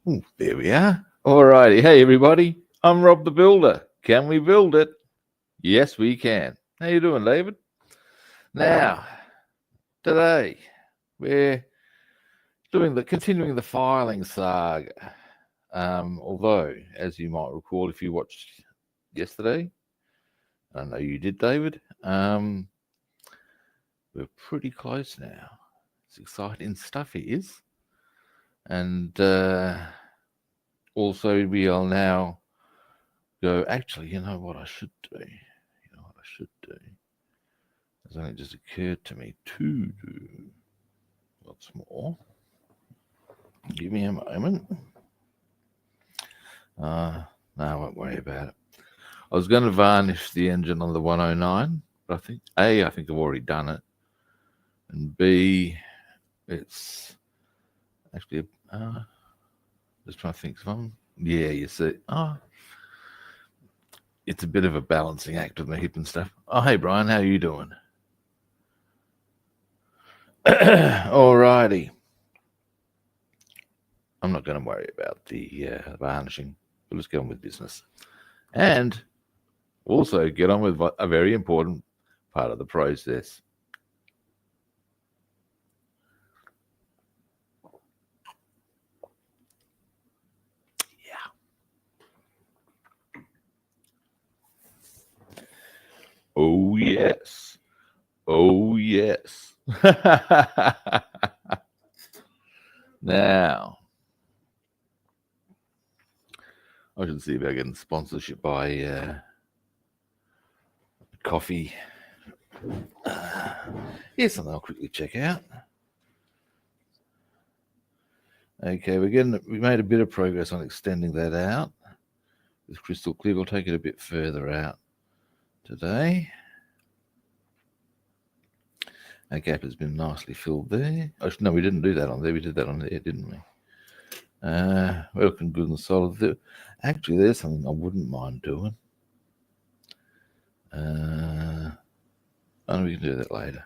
Ooh, there we are. All righty. Hey, everybody. I'm Rob the Builder. Can we build it? Yes, we can. How you doing, David? Now, today we're continuing the filing saga. Although, as you might recall, if you watched yesterday, I know you did, David. We're pretty close now. It's exciting stuff, it is. And also, we'll now go, actually, you know what I should do? It's only just occurred to me to do lots more. Give me a moment. No, I won't worry about it. I was going to varnish the engine on the 109, but I think I've already done it, and B, it's actually just trying to think of something. Yeah, you see, it's a bit of a balancing act with my hip and stuff. Oh, hey Brian, how you doing? Alrighty. I'm not going to worry about the varnishing. We'll just get on with business. And also get on with a very important part of the process. Yeah. Oh, yes. Oh, yes. Now, I should see if I get sponsorship by coffee. Here's something I'll quickly check out. Okay, we made a bit of progress on extending that out with crystal clear. We'll take it a bit further out today. Our gap has been nicely filled there. Oh, no, we didn't do that on there. We did that on there, didn't we? We're looking good and solid there. Actually, there's something I wouldn't mind doing. I know we can do that later.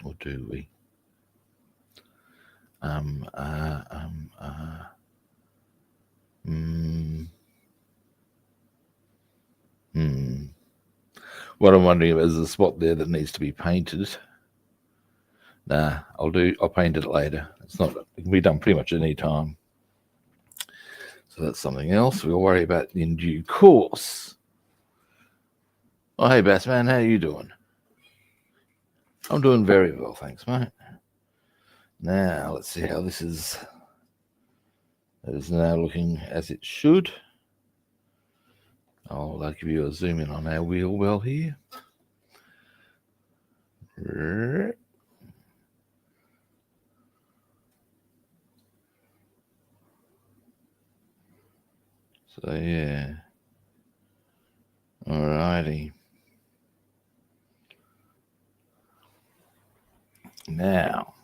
Or do we? What I'm wondering about is a spot there that needs to be painted. Nah, I'll paint it later. It can be done pretty much any time. So that's something else we'll worry about in due course. Oh, hey, Bassman, how you doing? I'm doing very well, thanks, mate. Now, let's see how this is. It is now looking as it should. I'll give you a zoom in on our wheel well here. So, yeah. Alrighty. Now,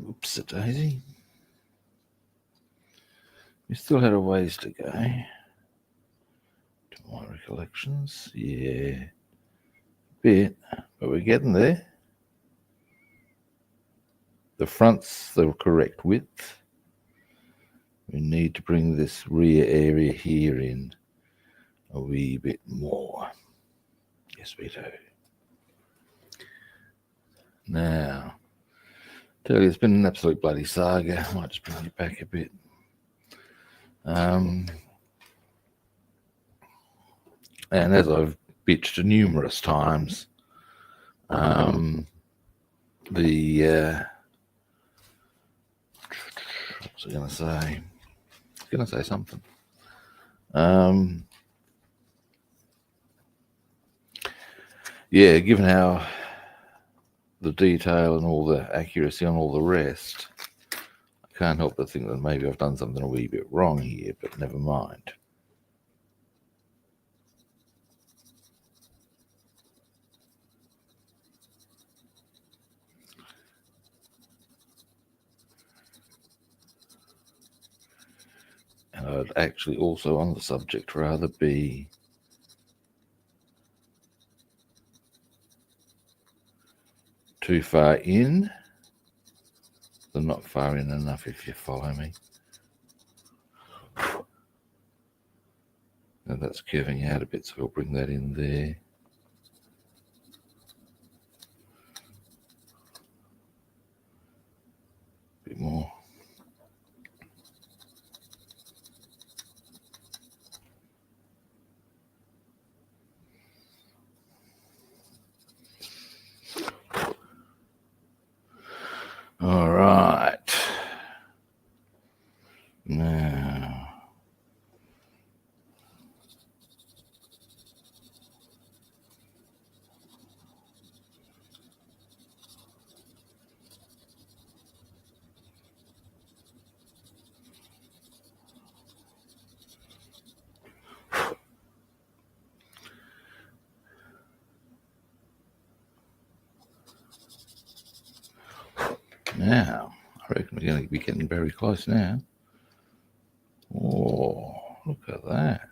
oops, daisy. We still had a ways to go. To my recollections, yeah, bit, but we're getting there. The front's the correct width. We need to bring this rear area here in a wee bit more. Yes, we do. Now, tell you, it's been an absolute bloody saga. I might just bring it back a bit. And as I've bitched numerous times, what was I going to say? I was going to say something. Yeah, given how the detail and all the accuracy on all the rest, I can't help but think that maybe I've done something a wee bit wrong here, but never mind. And I'd actually also on the subject rather be too far in They're not far in enough if you follow me. Now that's curving out a bit, so we'll bring that in there. A bit more. All right. Now, I reckon we're going to be getting very close now. Oh, look at that.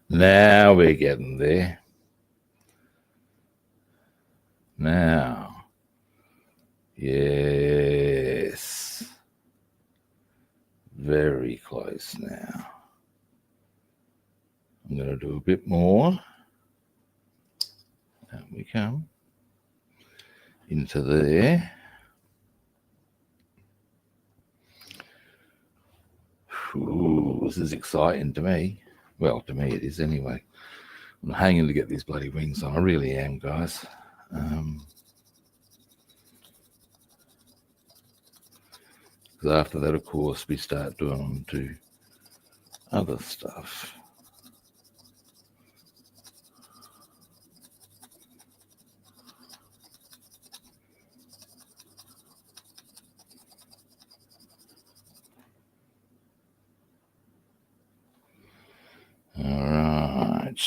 Now we're getting there. Now, yes, very close now. I'm going to do a bit more. Out we come into there. Ooh, this is exciting to me. Well, to me it is anyway. I'm hanging to get these bloody wings on. I really am, guys. Because after that, of course, we start doing on to other stuff. All right.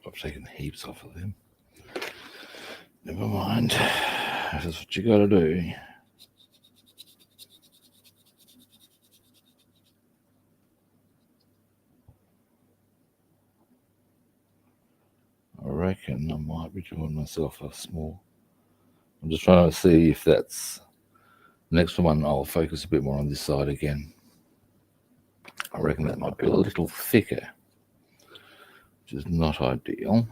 I've taken heaps off of them. Never mind. That's what you got to do. I reckon I might be doing myself a small. I'm just trying to see if that's the next one. I'll focus a bit more on this side again. I reckon that might be a little thicker, which is not ideal.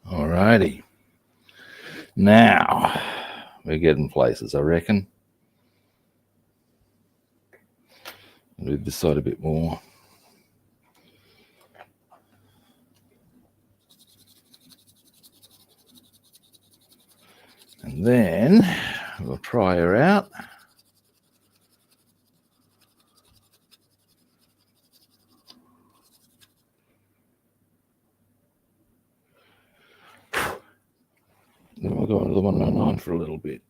Alrighty. Now we're getting places, I reckon. I'll do this side a bit more. And then we'll try her out. Then we'll go into the 109 for a little bit.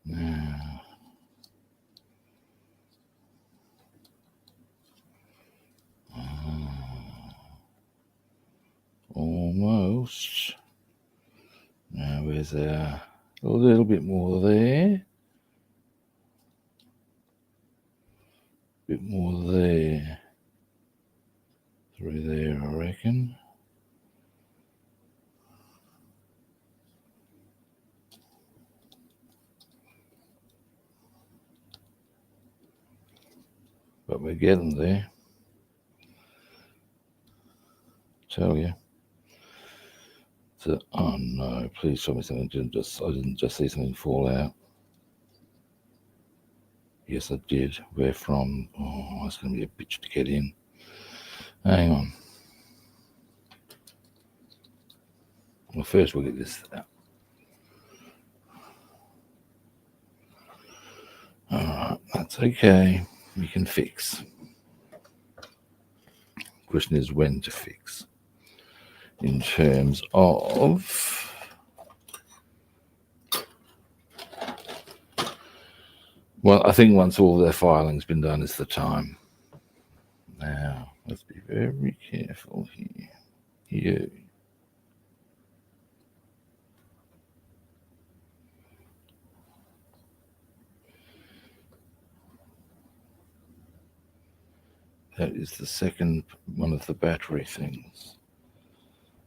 Now, almost. Now where's our a little bit more there. Bit more there. Through there, I reckon. But we're getting there. Tell you. So, oh no! Please show me something. I didn't just see something fall out. Yes, I did. Where from? Oh, it's going to be a bitch to get in. Hang on. Well, first we'll get this out. All right, that's okay. we can fix. Question is when to fix. In terms of well, I think once all their filing's been done is the time. Now, let's be very careful here. You. That is the second one of the battery things.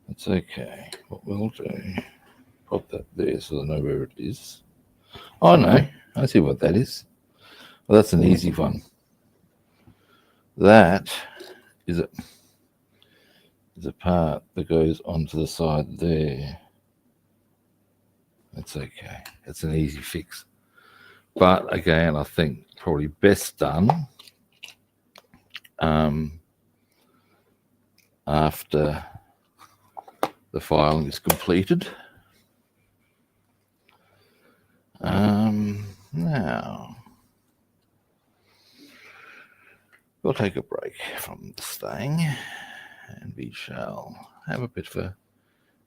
That's okay. What we'll do, pop that there so I know where it is. Oh no, I see what that is. Well, that's an easy one. That is a part that goes onto the side there. That's okay. That's an easy fix. But again, I think probably best done after the filing is completed. Now, we'll take a break from this thing and we shall have a bit of a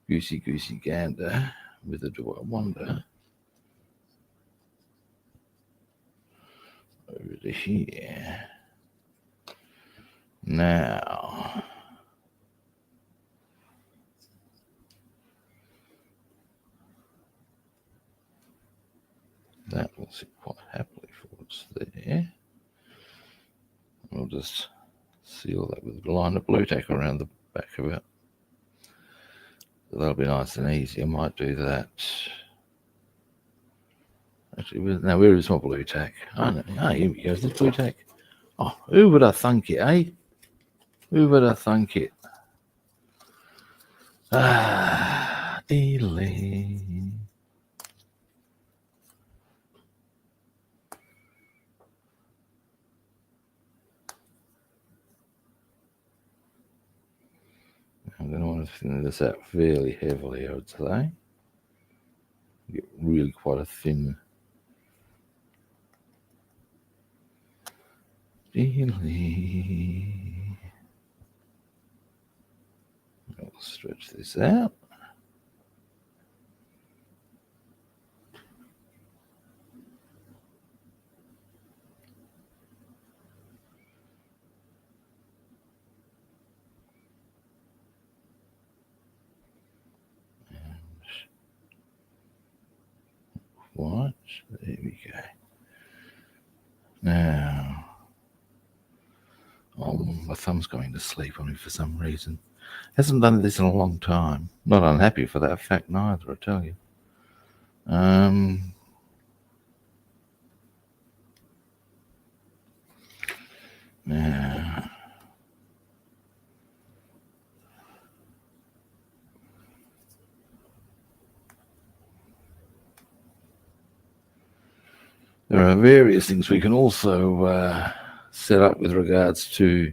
goosey gander with a Do I Wonder over to here. Now, that will sit quite happily for what's there. We'll just seal that with a line of blue tack around the back of it. So that'll be nice and easy. I might do that. Actually, now where is my blue tack? Oh, no. Oh, here we go. Is this blue tack? Oh, who would have thunk it, eh? Who would have thunk it? Ah, delay. I'm going to want to thin this out fairly heavily, I would say. Get really quite a thin delay. I'll stretch this out. Watch, there we go. Now, oh, my thumb's going to sleep on me for some reason. Hasn't done this in a long time. Not unhappy for that fact neither, I tell you. Now, there are various things we can also set up with regards to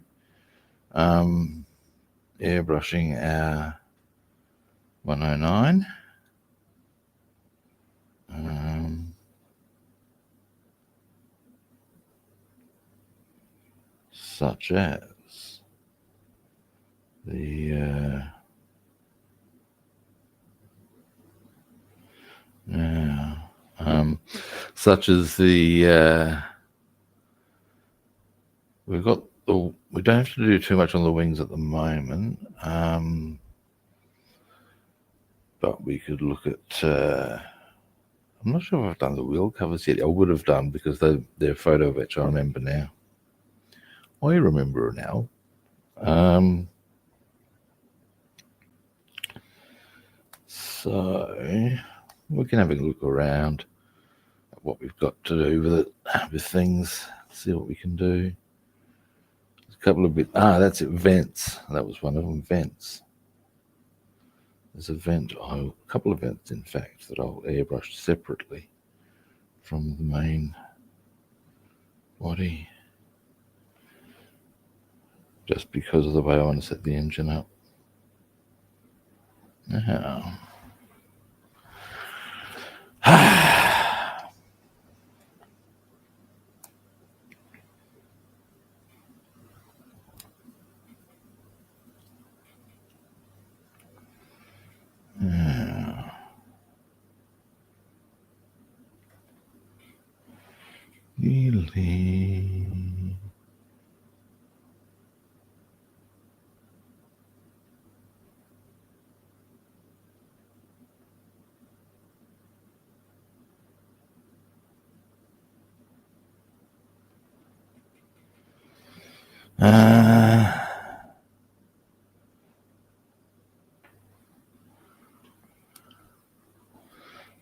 airbrushing our 109. Such as the such as the we've got the, we don't have to do too much on the wings at the moment, but we could look at I'm not sure if I've done the wheel covers yet. I would have done because they're photo etch. I remember now. I remember now. So we can have a look around at what we've got to do with it, with things, see what we can do. There's a couple of bits. That's it, vents. That was one of them, vents. There's a vent, a couple of vents in fact, that I'll airbrush separately from the main body, just because of the way I want to set the engine up. Now, freely.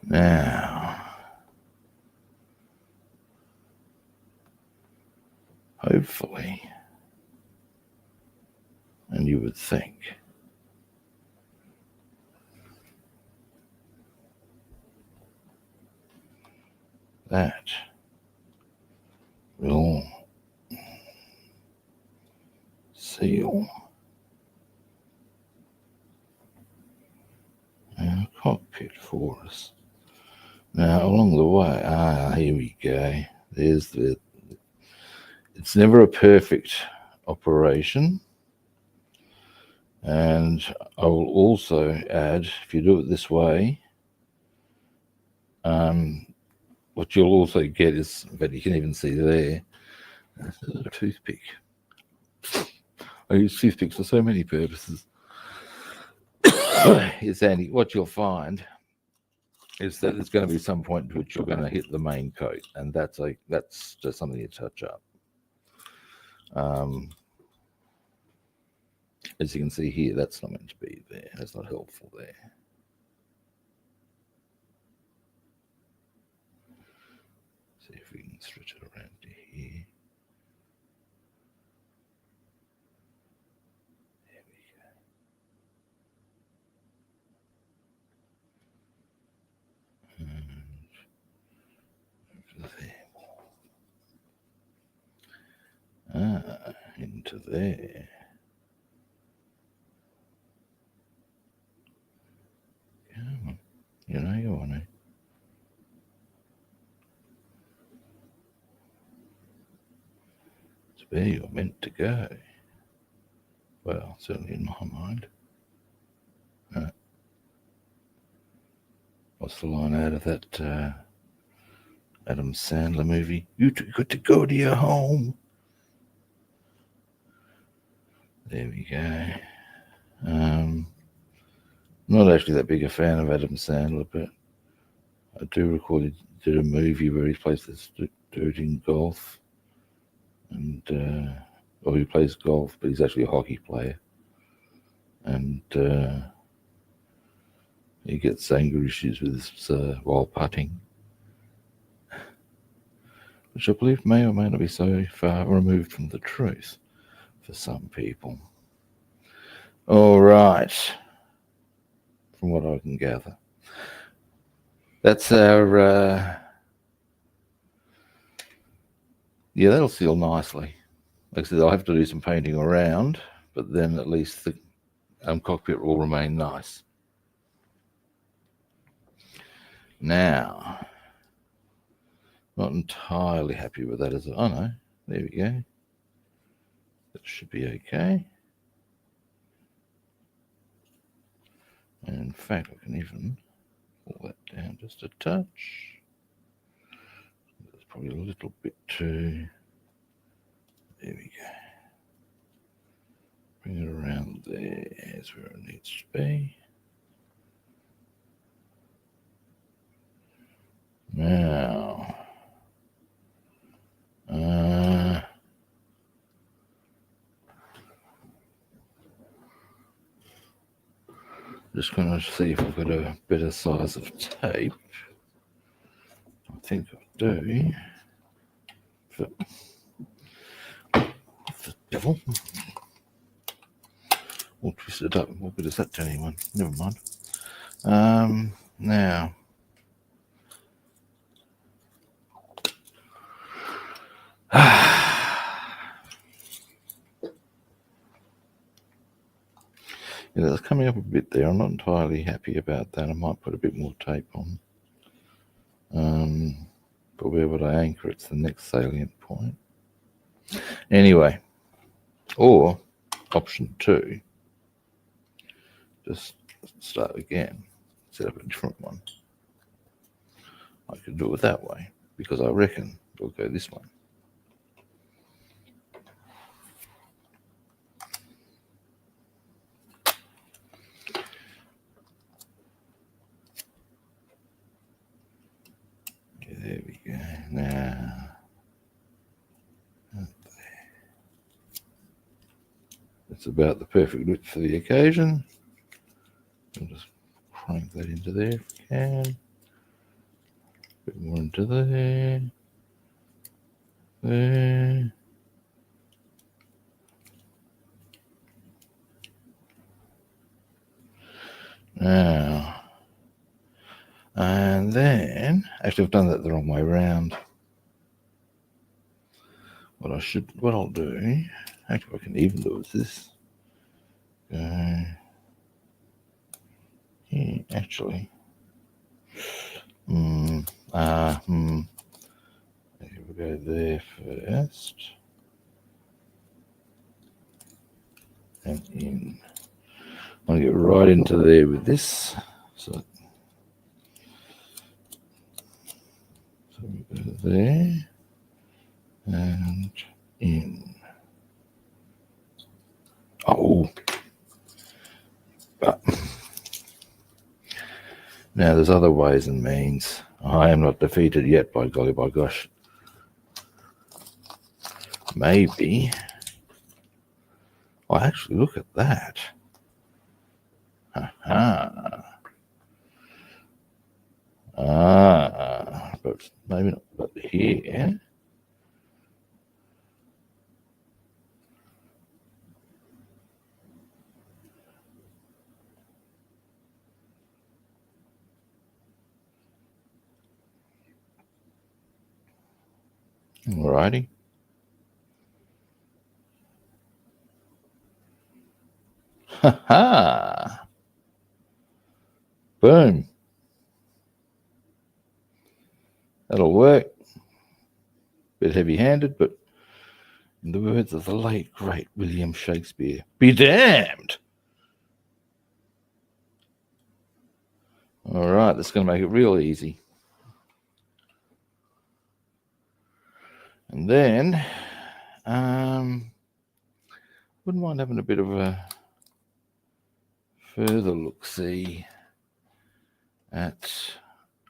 Now, hopefully, and you would think, that will seal our cockpit for us. Now, along the way, here we go. There's it's never a perfect operation. And I will also add, if you do it this way, what you'll also get is, but you can even see there, a toothpick. I use toothpicks for so many purposes. What you'll find is that there's going to be some point at which you're going to hit the main coat, and that's just something you touch up. As you can see here, that's not meant to be there. That's not helpful there. See if we can stretch it around to here. There we go. And over there. Into there. Come on. You know you want to. It's where you're meant to go. Well, certainly in my mind. What's the line out of that Adam Sandler movie? You got to go to your home. There we go. Not actually that big a fan of Adam Sandler, but I do recall he did a movie where he plays this dude in golf, and he plays golf, but he's actually a hockey player, and he gets anger issues with this while putting, which I believe may or may not be so far removed from the truth for some people. All right, from what I can gather, that's our that'll seal nicely. Like I said, I'll have to do some painting around, but then at least the cockpit will remain nice. Now, not entirely happy with that, is it? Oh no, there we go. That should be okay. And in fact, I can even pull that down just a touch. That's probably a little bit too. There we go. Bring it around there. That's where it needs to be. Now, just going to see if I've got a better size of tape. I think I do. The devil. We'll twist it up. What good is that to anyone? Never mind. Now. That's coming up a bit there. I'm not entirely happy about that. I might put a bit more tape on. But where would I anchor it? It's the next salient point. Anyway, or option 2, just start again, set up a different one. I could do it that way, because I reckon we'll go this one. Okay, there we go. Now, it's about the perfect width for the occasion. I'll just crank that into there if we can. A bit more into there. There. Now, and then, actually I've done that the wrong way around. What I'll do, actually what I can even do is this. Yeah, actually. We'll go there first. And in. I want to get right into there with this. So we go there and in. Oh, but now there's other ways and means. I am not defeated yet, by golly, by gosh. Maybe. Oh, actually, look at that. But maybe not. But here. Alrighty. Ha! Boom. That'll work. Bit heavy-handed, but in the words of the late, great William Shakespeare, be damned! All right, that's going to make it real easy. And then, wouldn't mind having a bit of a further look-see at...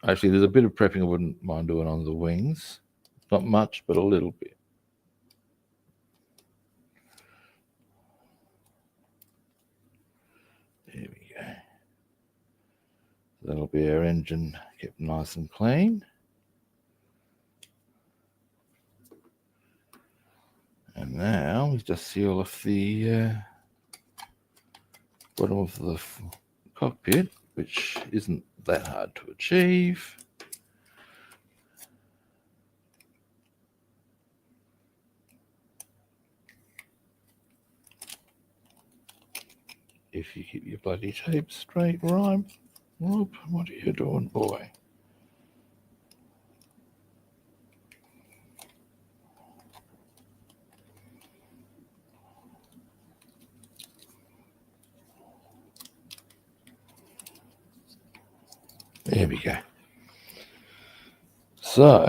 Actually, there's a bit of prepping I wouldn't mind doing on the wings. Not much, but a little bit. There we go. That'll be our engine kept nice and clean. And now we just seal off the bottom of the cockpit, which isn't that hard to achieve. If you keep your bloody tape straight, Rob, what are you doing, boy? There we go. So,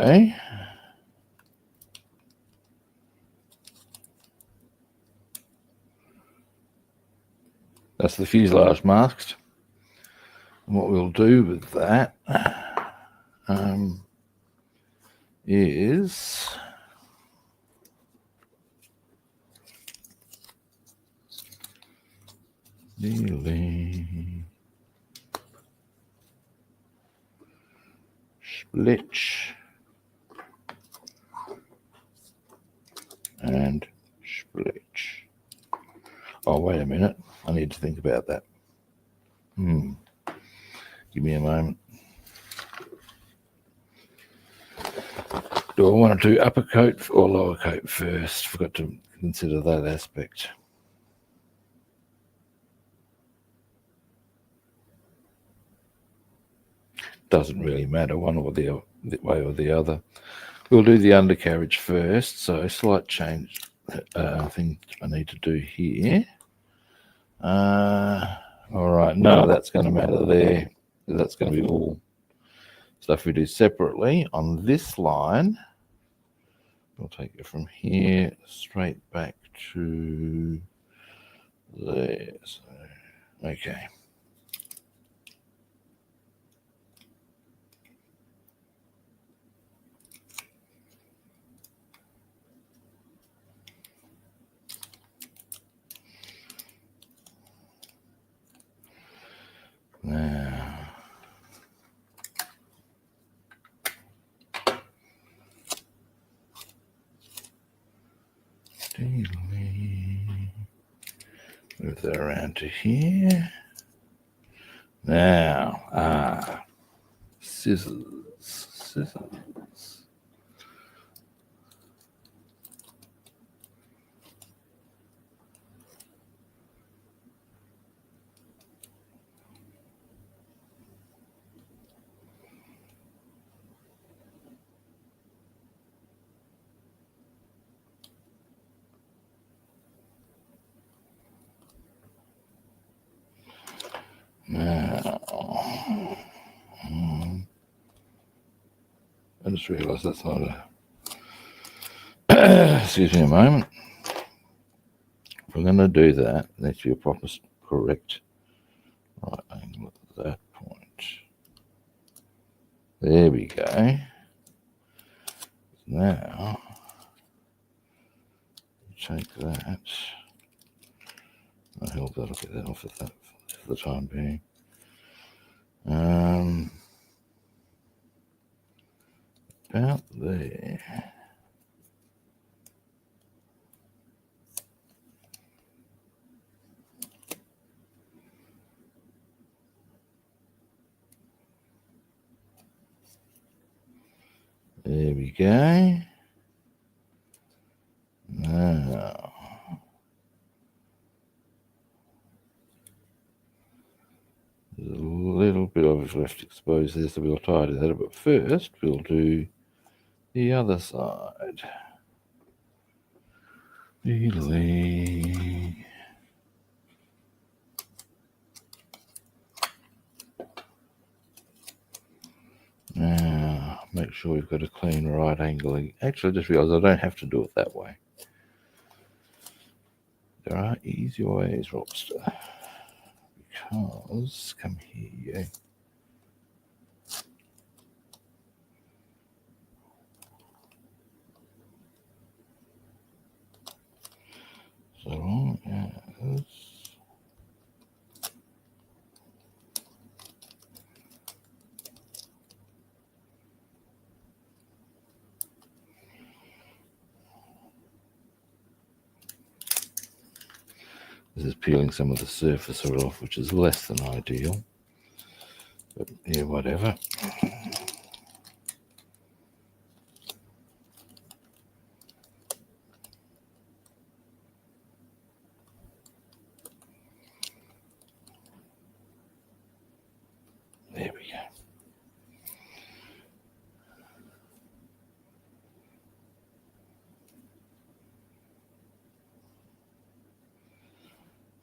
that's the fuselage masked. And what we'll do with that is splitch and splitch. Oh, wait a minute. I need to think about that. Give me a moment. Do I want to do upper coat or lower coat first? Forgot to consider that aspect. Doesn't really matter one or the way or the other. We'll do the undercarriage first. So a slight change thing I need to do here. All right, none of that's going to matter there. That's going to be all stuff we do separately. On this line, We'll take it from here straight back to there. So, okay. Now, move that around to here. Now, scissors. Now, I just realised that's not a. Excuse me a moment. If we're going to do that, it needs to be a proper, correct right angle at that point. There we go. Now, take that. I hope that'll get that off for the time being. About there. There we go. Now, there's a little bit of it left exposed there, so we'll tidy that up. But first, we'll do the other side. Delay. Now, make sure we've got a clean right angle. Actually, I just realised I don't have to do it that way. There are easier ways, Robster. Because, come here. So long as this is peeling some of the surface off, which is less than ideal. But yeah, whatever. There we go.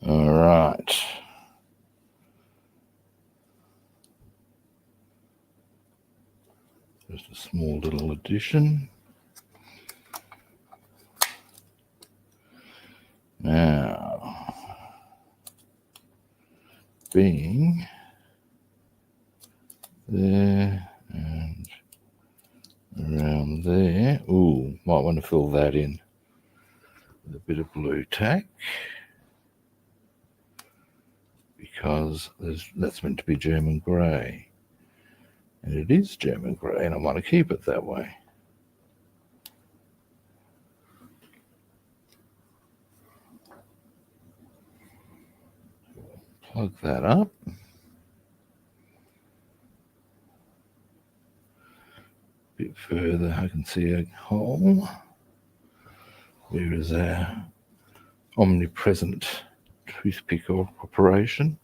All right. Just a small little addition. Now, being there and around there. Ooh, might want to fill that in with a bit of blue tack, because that's meant to be German grey, and it is German grey, and I want to keep it that way. Plug that up. A bit further, I can see a hole. There is our omnipresent toothpick operation.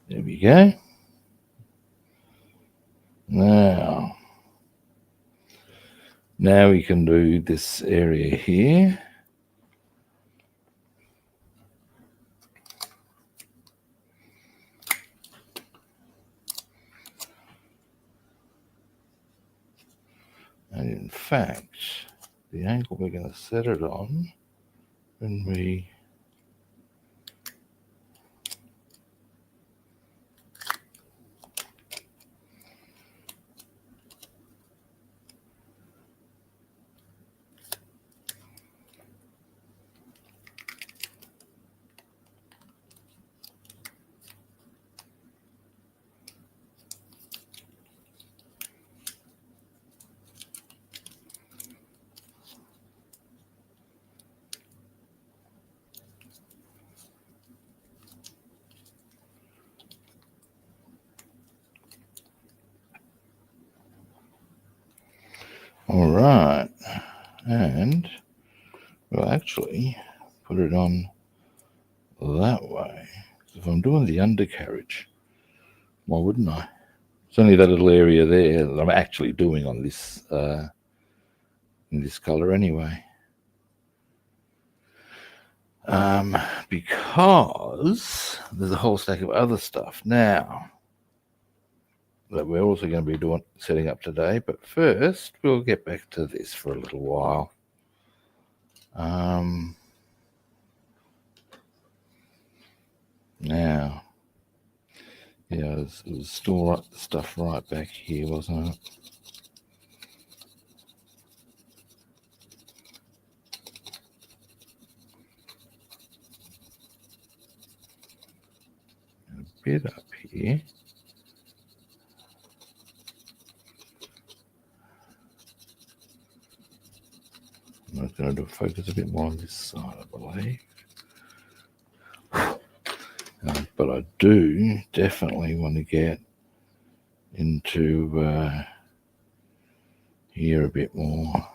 There we go. Now we can do this area here. And in fact, the angle we're going to set it on when we all right, and we'll actually put it on that way. If I'm doing the undercarriage, why wouldn't I? It's only that little area there that I'm actually doing on this in this color anyway. Because there's a whole stack of other stuff now that we're also going to be setting up today. But first, we'll get back to this for a little while. Now, yeah, it was still stuff right back here, wasn't it? A bit up here. I'm going to focus a bit more on this side, I believe. But I do definitely want to get into here a bit more.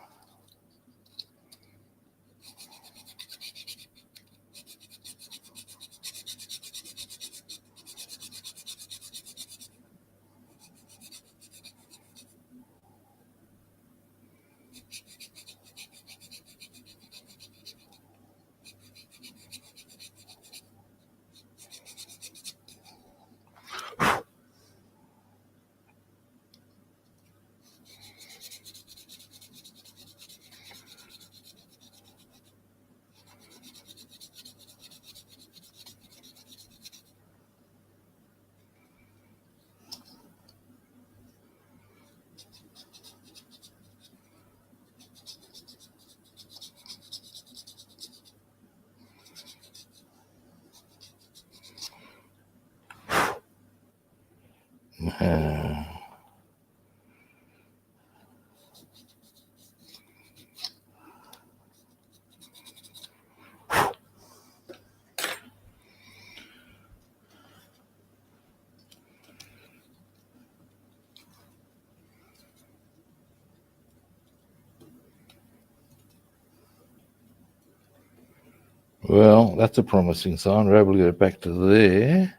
Well, that's a promising sign. We're able to get it back to there.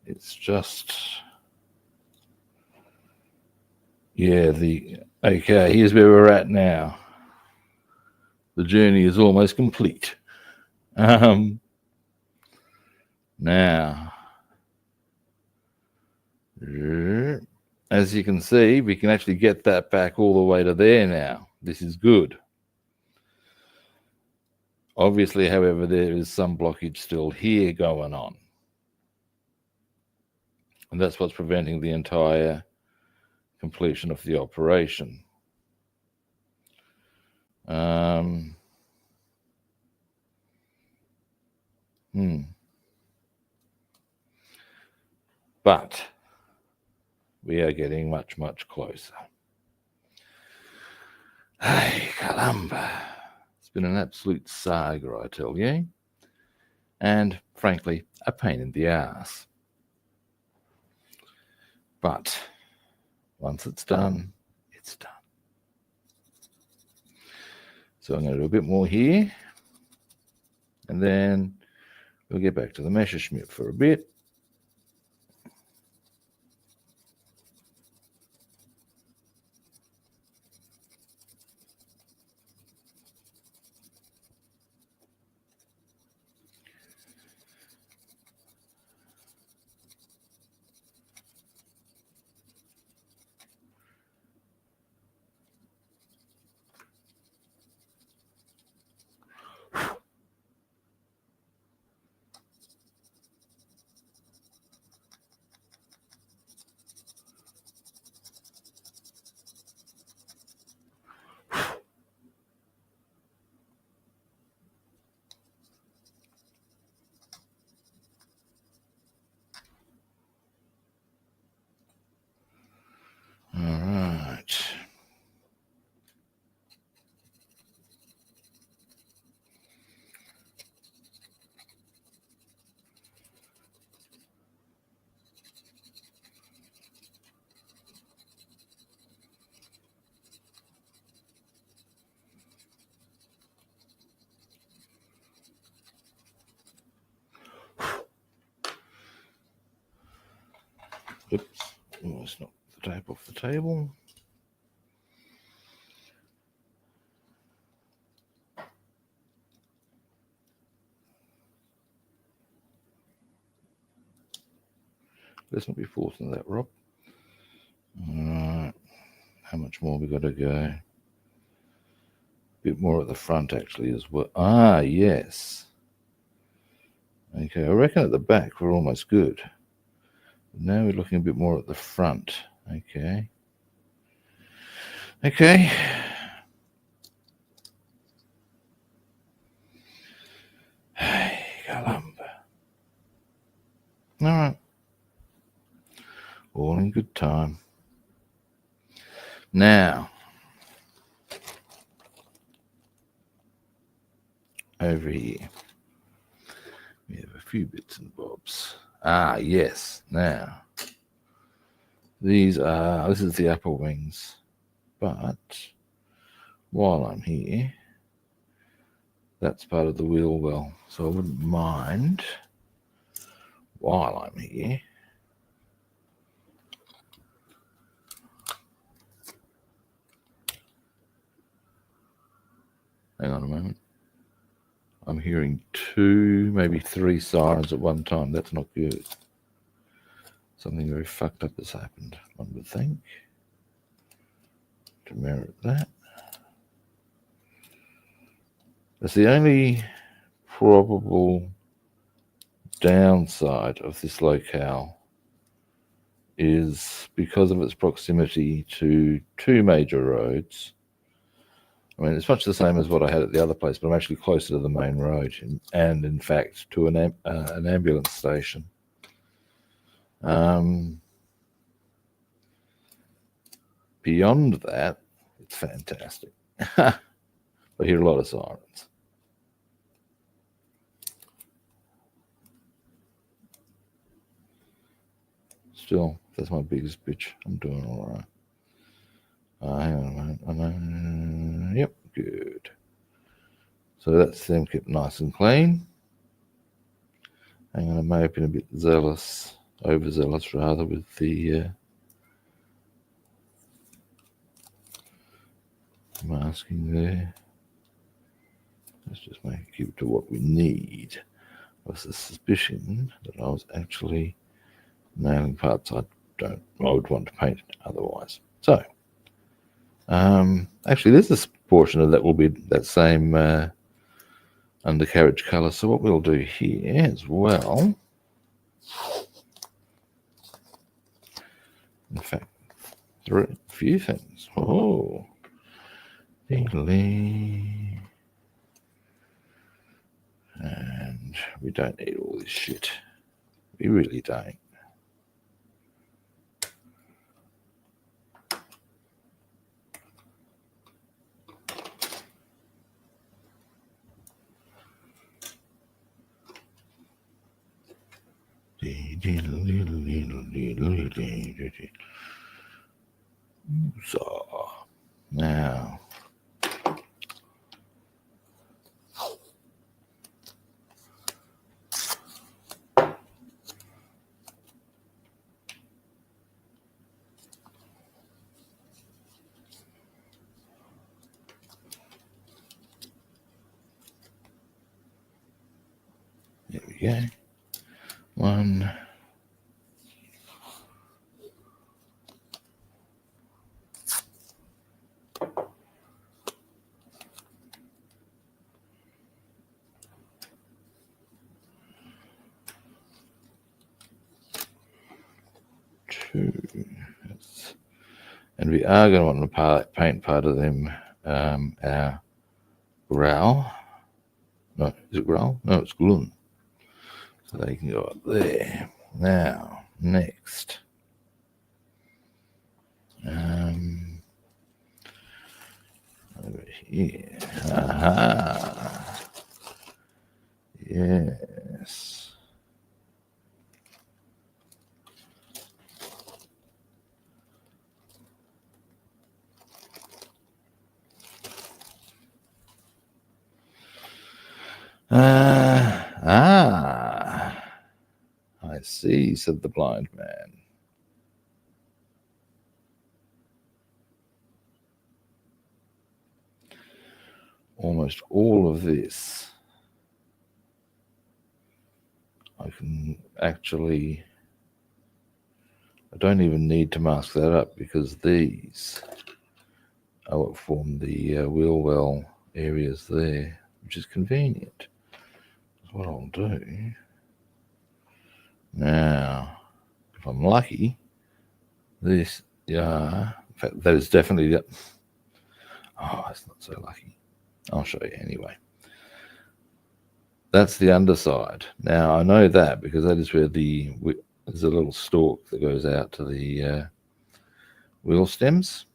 It's just, yeah, okay, here's where we're at now. The journey is almost complete. Now, as you can see, we can actually get that back all the way to there now. This is good. Obviously, however, there is some blockage still here going on. And that's what's preventing the entire completion of the operation. But we are getting much, much closer. Hey, caramba. It's been an absolute saga, I tell you. And frankly, a pain in the ass. But once it's done, it's done. So I'm going to do a bit more here. And then we'll get back to the Messerschmitt for a bit. Oops, almost knocked the tape off the table. Let's not be forcing that, Rob. Alright, how much more we got to go? A bit more at the front actually as well. Ah, yes. Okay, I reckon at the back we're almost good. Now we're looking a bit more at the front. Okay. Okay. Hey, caramba. All right. All in good time. Now, over here, we have a few bits and bobs. Ah, yes. Now, this is the upper wings. But while I'm here, that's part of the wheel well. So I wouldn't mind, while I'm here, hang on a moment. I'm hearing 2, maybe 3 sirens at one time. That's not good. Something very fucked up has happened, one would think, to merit that. That's the only probable downside of this locale, is because of its proximity to 2 major roads. I mean, it's much the same as what I had at the other place, but I'm actually closer to the main road and in fact, to an ambulance station. Beyond that, it's fantastic. I hear a lot of sirens. Still, that's my biggest bitch. I'm doing all right. Hang on a moment. Yep, good. So that's them kept nice and clean. Hang on, I may have been a bit zealous, overzealous rather, with the masking there. Let's just keep it to what we need. I was a suspicion that I was actually nailing parts I would want to paint otherwise. So, actually, there's this portion of that will be that same undercarriage colour. So what we'll do here as well, in fact, a few things. Oh, and we don't need all this shit. We really don't. So now there we go. 1. And we are going to want to paint part of them, our growl. No, is it growl? No, it's glun. So they can go up there. Now, next. Over here. Aha. Yes. I see, said the blind man. almost all of this, I can actually, I don't even need to mask that up because these are what form the wheel well areas there, which is convenient. That's what I'll do. Now, if I'm lucky, this, yeah, in fact, that is definitely the, oh, that's not so lucky. I'll show you anyway. That's the underside. Now, I know that because that is where there's a little stalk that goes out to the wheel stems,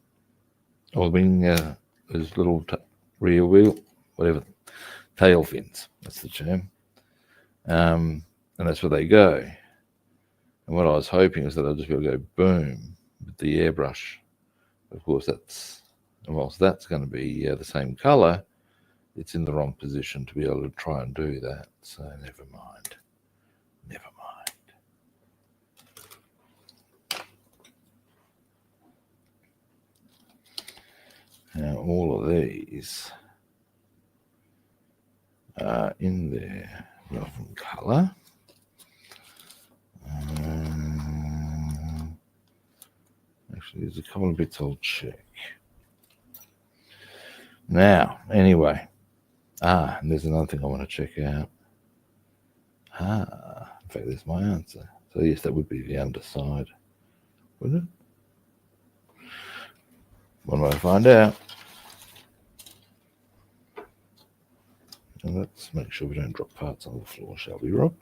or wing, those little rear wheel, whatever, tail fins, that's the term. And that's where they go. And what I was hoping is that I'd just be able to go boom with the airbrush. Of course, that's, whilst that's going to be the same color, it's in the wrong position to be able to try and do that. So never mind. Never mind. Now all of these are in their relevant color. Actually, there's a couple of bits I'll check. Now, anyway. And there's another thing I want to check out. In fact, there's my answer. So yes, that would be the underside, would it? One way to find out. And let's make sure we don't drop parts on the floor, shall we, Rob?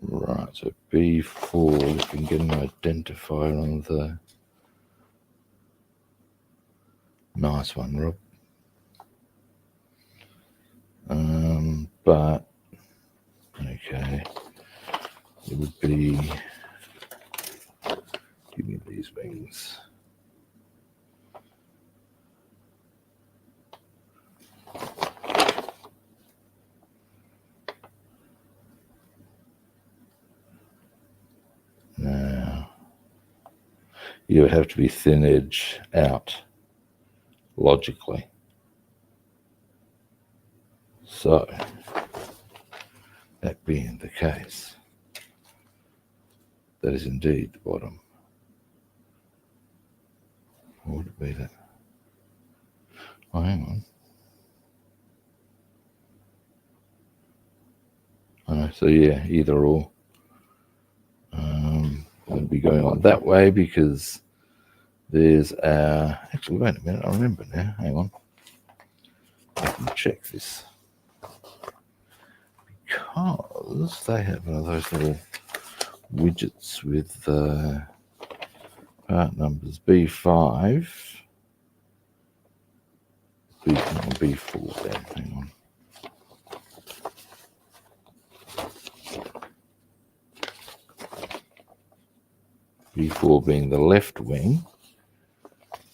Right, so B4, we can get an identifier on the nice one, Rob. But okay, it would be, give me these wings. Now, you would have to be thin edge out, logically. So, that being the case, that is indeed the bottom. Or would it be that? Oh, hang on. I know, so yeah, either or. I'd be going on that way because there's our, actually, wait a minute, I remember now, hang on. I can check this. Because they have one of those little widgets with part numbers B5, B4 then, hang on. B4 being the left wing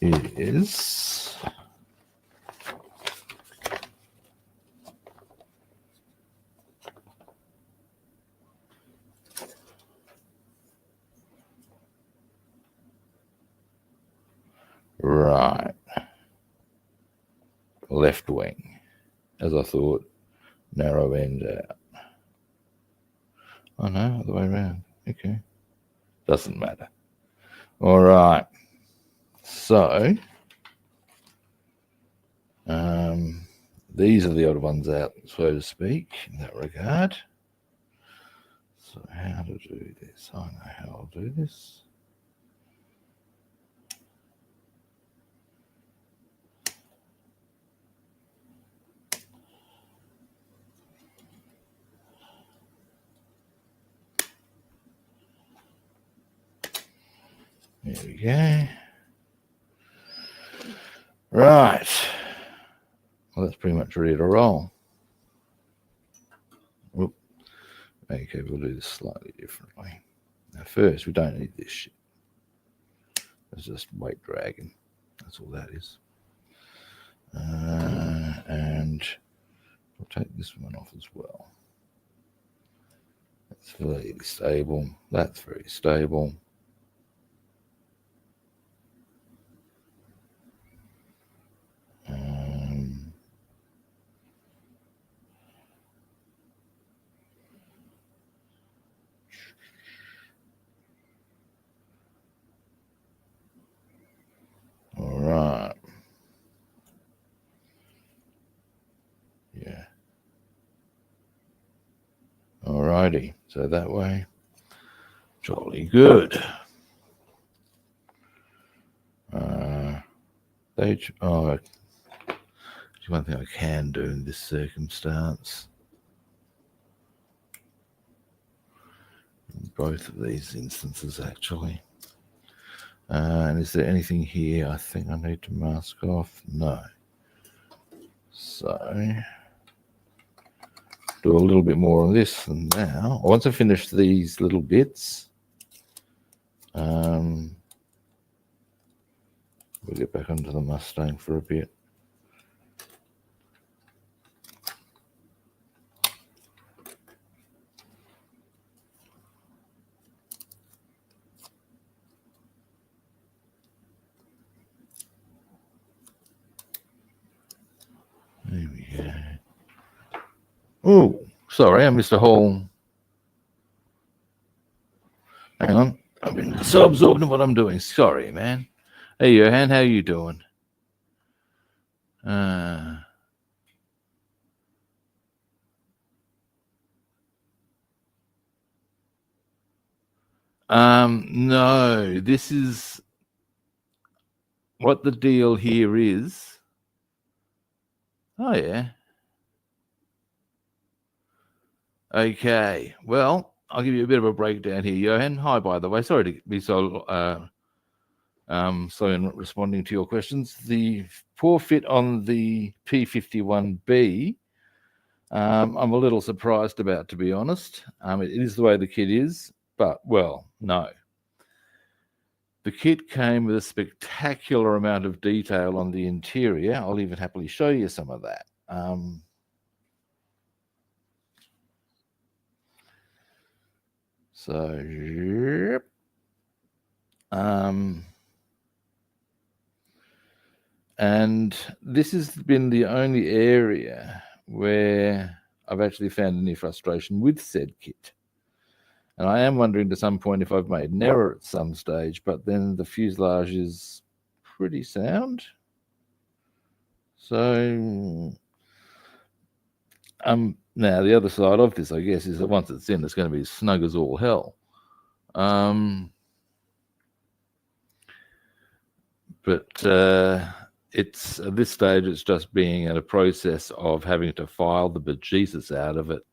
is right, left wing, as I thought, narrow end out. Oh no, other way around. Okay, doesn't matter. All right, so these are the odd ones out, so to speak, in that regard. So how to do this? I know how I'll do this. There we go. Right. Well, that's pretty much ready to roll. Whoop. Okay, we'll do this slightly differently. Now, first, we don't need this shit. It's just weight dragging. That's all that is. And I'll take this one off as well. That's very stable. That's very stable. All right. Yeah. All righty. So that way, jolly good. One thing I can do in this circumstance. In both of these instances, actually. And is there anything here I think I need to mask off? No. So, do a little bit more on this. And now, once I finish these little bits, we'll get back onto the Mustang for a bit. There we go. Oh, sorry, I missed a whole. Hang on, I've been so absorbed in what I'm doing. Sorry, man. Hey, Johan, how you doing? No, this is what the deal here is. Oh, yeah. Okay, well, I'll give you a bit of a breakdown here, Johan. Hi, by the way. Sorry to be so slow in responding to your questions. The poor fit on the P-51B, I'm a little surprised about, to be honest. It is the way the kit is, but, well, no. The kit came with a spectacular amount of detail on the interior. I'll even happily show you some of that. And this has been the only area where I've actually found any frustration with said kit. And I am wondering to some point if I've made an error at some stage, but then the fuselage is pretty sound. So, now the other side of this, I guess, is that once it's in, it's going to be as snug as all hell. But it's at this stage, it's just being in a process of having to file the bejesus out of it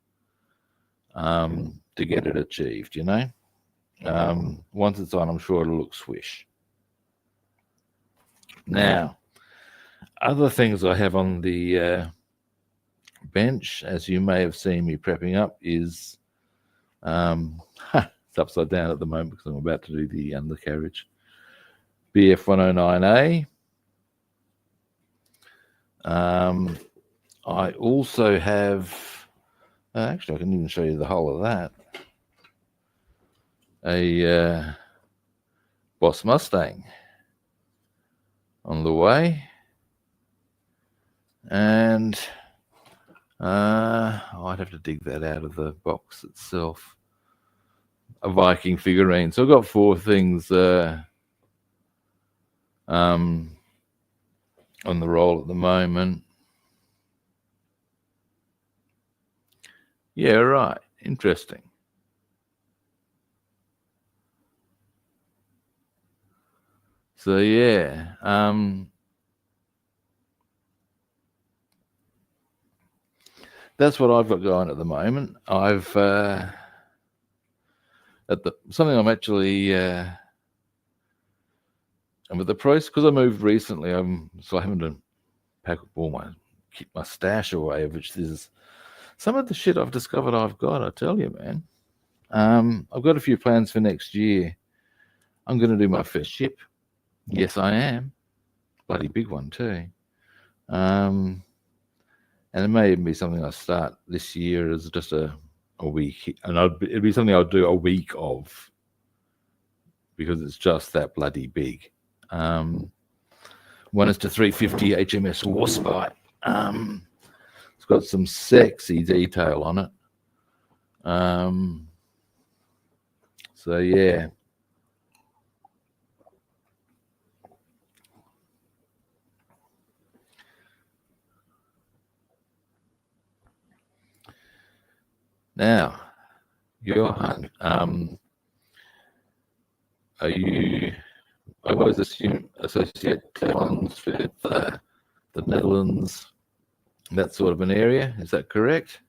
to get it achieved, you know. Once it's on, I'm sure it'll look swish. Now, other things I have on the bench, as you may have seen me prepping up, is it's upside down at the moment because I'm about to do the undercarriage. BF109A. I also have, actually I can even show you the whole of that, a Boss Mustang on the way, and I'd have to dig that out of the box itself. A Viking figurine. So I've got 4 things on the roll at the moment. Yeah, right. Interesting. So yeah, that's what I've got going at the moment. I've something I'm actually and with the price, because I moved recently, I'm having to pack up all keep my stash away, of which there's some of the shit I've discovered I've got. I tell you, man. I've got a few plans for next year. I'm going to do my first ship. Yes, I am. Bloody big one too. And And it may even be something I start this year as just a week, and it'd be something I'll do a week of, because it's just that bloody big. One is to 350 HMS Warspite. It's got some sexy detail on it. So yeah. Now, Johan, are you, I always assume, associate ones with the Netherlands, that sort of an area. Is that correct?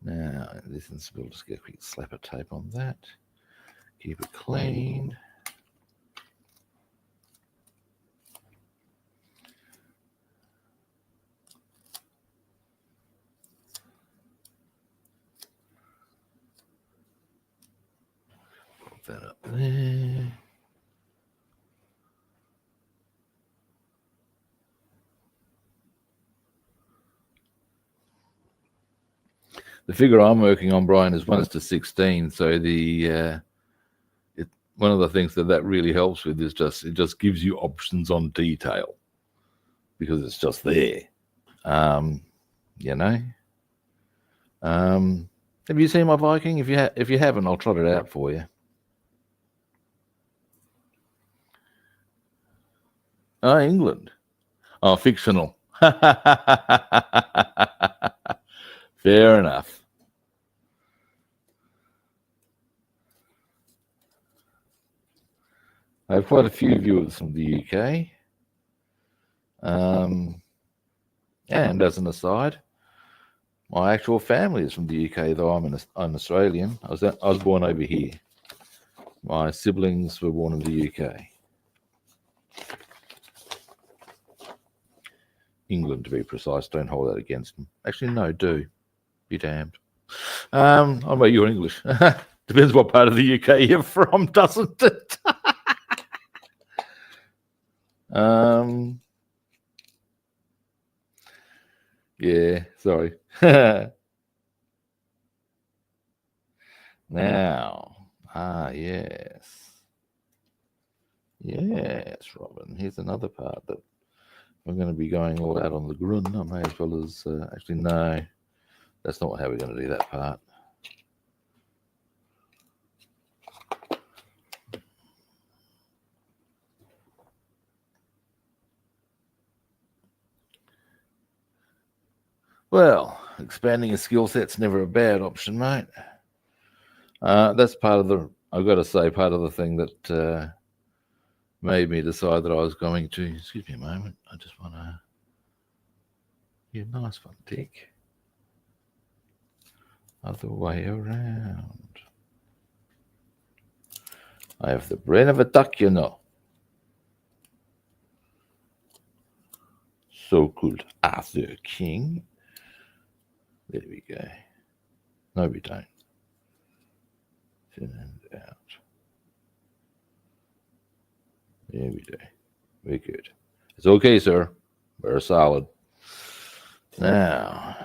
Now, we'll just get a quick slap of tape on that. Keep it clean. Put that up there. The figure I'm working on, Brian, is 1:16. So one of the things that really helps with is it just gives you options on detail, because it's just there. You know. Have you seen my Viking? If you haven't, I'll trot it out for you. Oh, England. Oh, fictional. Fair enough. I have quite a few viewers from the UK. And as an aside, my actual family is from the UK, though I'm Australian. I was born over here. My siblings were born in the UK. England, to be precise. Don't hold that against them. Actually, no, do. Be damned. I don't know you're English. Depends what part of the UK you're from, doesn't it? Yeah, sorry. Now, yes. Yes, Robin. Here's another part that I'm going to be going all out on the grun. I may as well as, actually, no, that's not how we're going to do that part. Well, expanding your skill set's never a bad option, mate. That's part of I've got to say, part of the thing that made me decide that I was going to, excuse me a moment, I just want to, yeah, nice one, Dick. Other way around. I have the brain of a duck, you know. So-called Arthur King. There we go. No, we don't. In and out. There we go. Very good. It's okay, sir. We're solid. Now.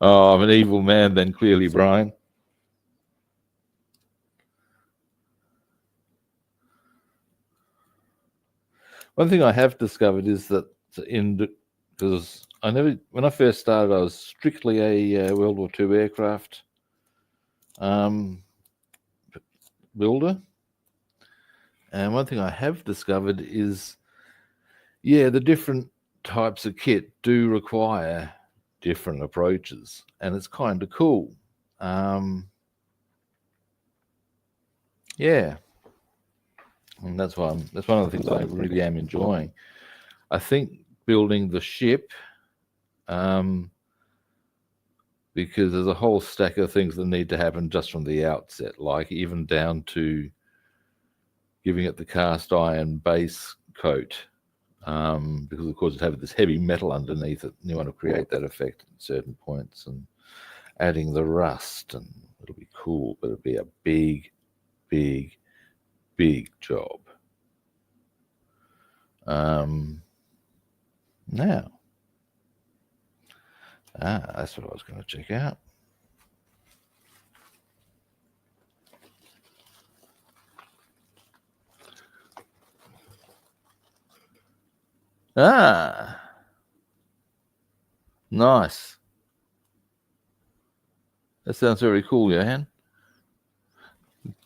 Oh, I'm an evil man then, clearly, Brian. One thing I have discovered is that because when I first started, I was strictly a World War II aircraft builder. And one thing I have discovered is, the different types of kit do require different approaches, and it's kind of cool. Yeah. And that's one of the things I really am enjoying. I think building the ship, because there's a whole stack of things that need to happen just from the outset, like even down to giving it the cast iron base coat. because of course it's having this heavy metal underneath it. And you want to create that effect at certain points, and adding the rust, and it'll be cool, but it'll be a big, big, big job. Now, that's what I was going to check out. Nice. That sounds very cool, Johan.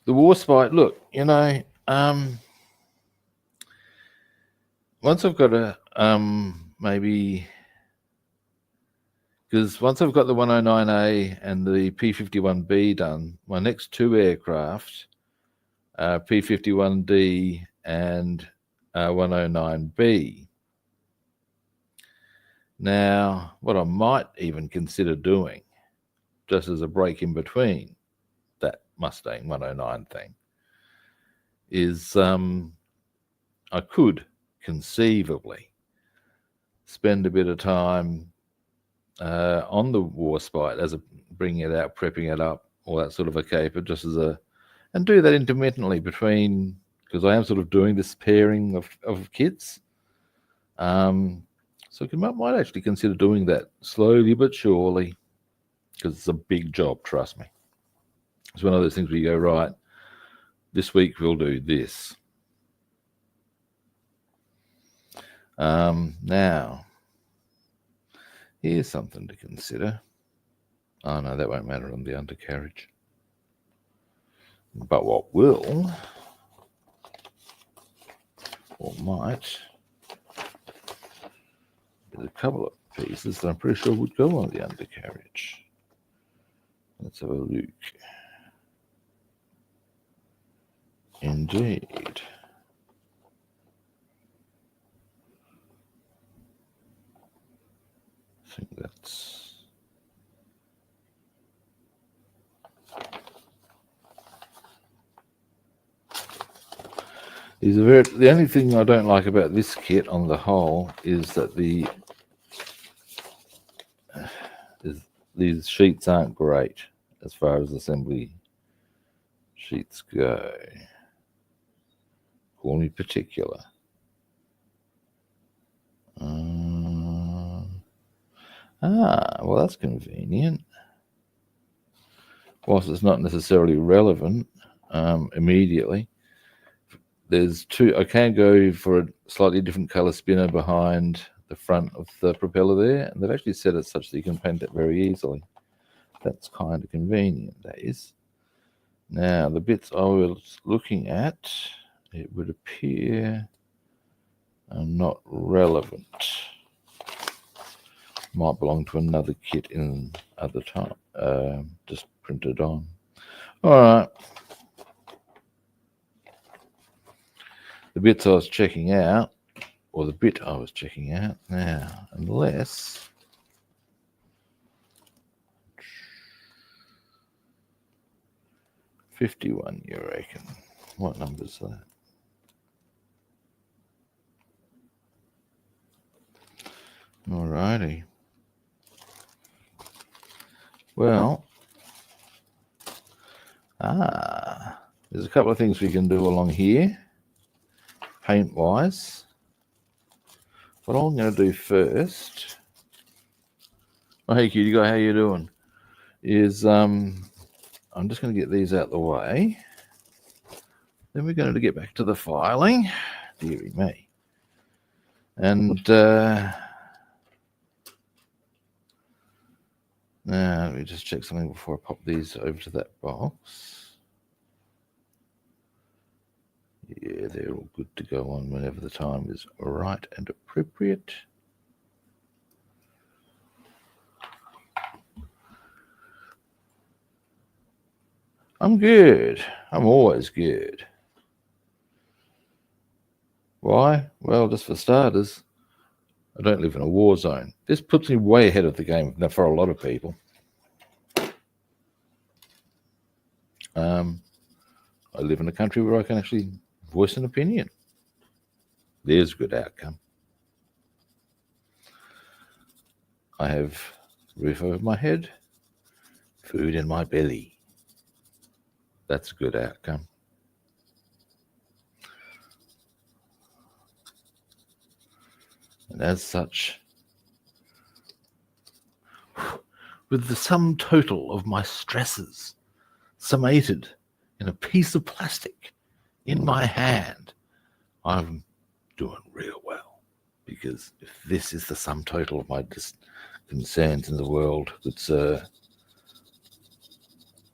The Warspite, look, you know, once I've got a, maybe, because once I've got the 109A and the P-51B done, my next two aircraft, P-51D and 109B. Now, what I might even consider doing, just as a break in between that Mustang 109 thing, is I could conceivably spend a bit of time on the Warspite as a bringing it out, prepping it up, all that sort of a caper, just as a, and do that intermittently between, because I am sort of doing this pairing of kits. So I might actually consider doing that slowly but surely, because it's a big job, trust me. It's one of those things where you go, right, this week we'll do this. Now, here's something to consider. Oh no, that won't matter on the undercarriage. But what will, or might, is a couple of pieces that I'm pretty sure would go on the undercarriage. Let's have a look. Indeed. I think that's... The only thing I don't like about this kit on the whole is that these sheets aren't great as far as assembly sheets go. Call me particular. Well, that's convenient. Whilst it's not necessarily relevant immediately, there's two. I can go for a slightly different color spinner behind the front of the propeller there, and they've actually set it such that you can paint it very easily. That's kind of convenient, that is. Now, the bits I was looking at, it would appear are not relevant. Might belong to another kit in other time, just printed on. All right. The bits I was checking out, or the bit I was checking out now, unless... $51, you reckon? What number's that? Alrighty. Well, there's a couple of things we can do along here, paint-wise. What I'm going to do first, oh hey cutie guy, how you doing? Is I'm just going to get these out the way. Then we're going to get back to the filing. Deary me. And now let me just check something before I pop these over to that box. Yeah, they're all good to go on whenever the time is right and appropriate. I'm good. I'm always good. Why? Well, just for starters, I don't live in a war zone. This puts me way ahead of the game for a lot of people. I live in a country where I can actually voice an opinion. There's a good outcome. I have roof over my head, food in my belly. That's a good outcome. And as such, with the sum total of my stresses summated in a piece of plastic in my hand, I'm doing real well. Because if this is the sum total of my concerns in the world, good sir,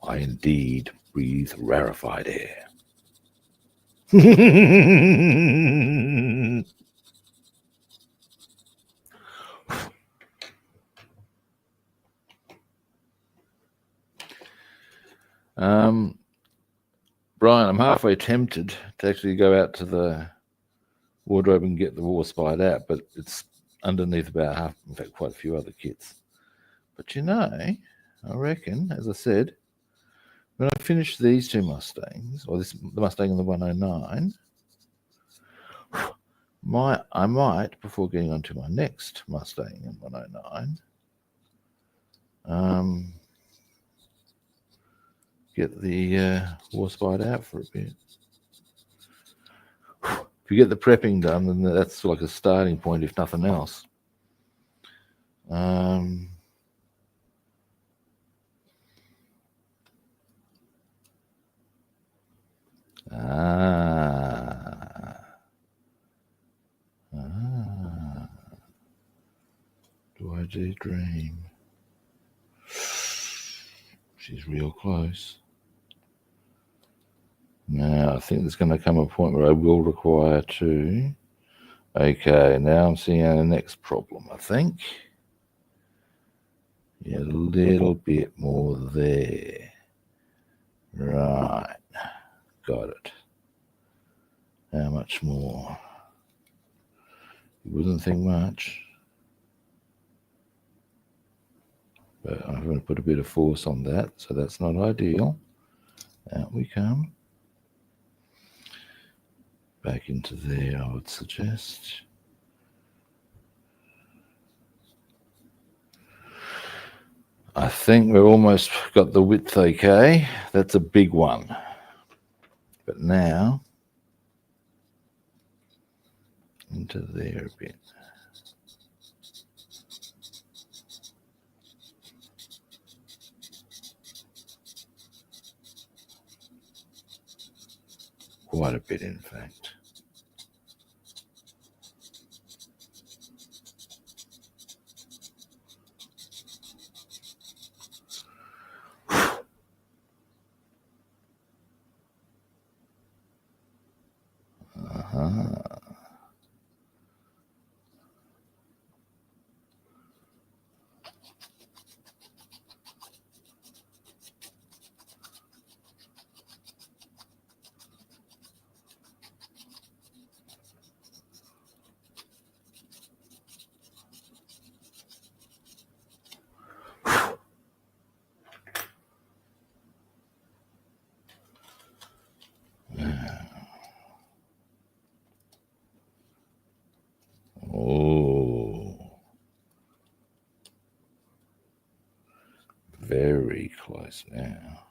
I indeed breathe rarefied air. Brian, I'm halfway tempted to actually go out to the wardrobe and get the war spied out, but it's underneath about half, in fact, quite a few other kits. But you know, I reckon, as I said, when I finish these two Mustangs, or the Mustang and the 109, I might, before getting on to my next Mustang and 109, get the war spied out for a bit. If you get the prepping done, then that's like a starting point, if nothing else. Do I dream? She's real close. Now, I think there's going to come a point where I will require to. Okay, now I'm seeing our next problem, I think. Yeah, a little bit more there. Right. Got it. How much more? You wouldn't think much. But I'm going to put a bit of force on that, so that's not ideal. Out we come. Back into there, I would suggest. I think we've almost got the width okay. That's a big one. But now, into there a bit. Quite a bit, in fact. Oh, very close now.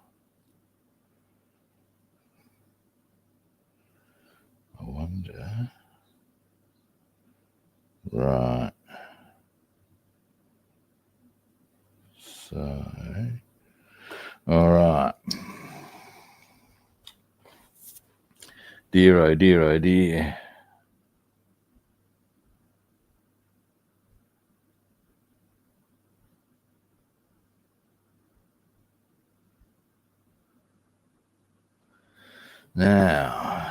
I wonder. Right. So, all right. Dear, oh dear, oh dear. Now.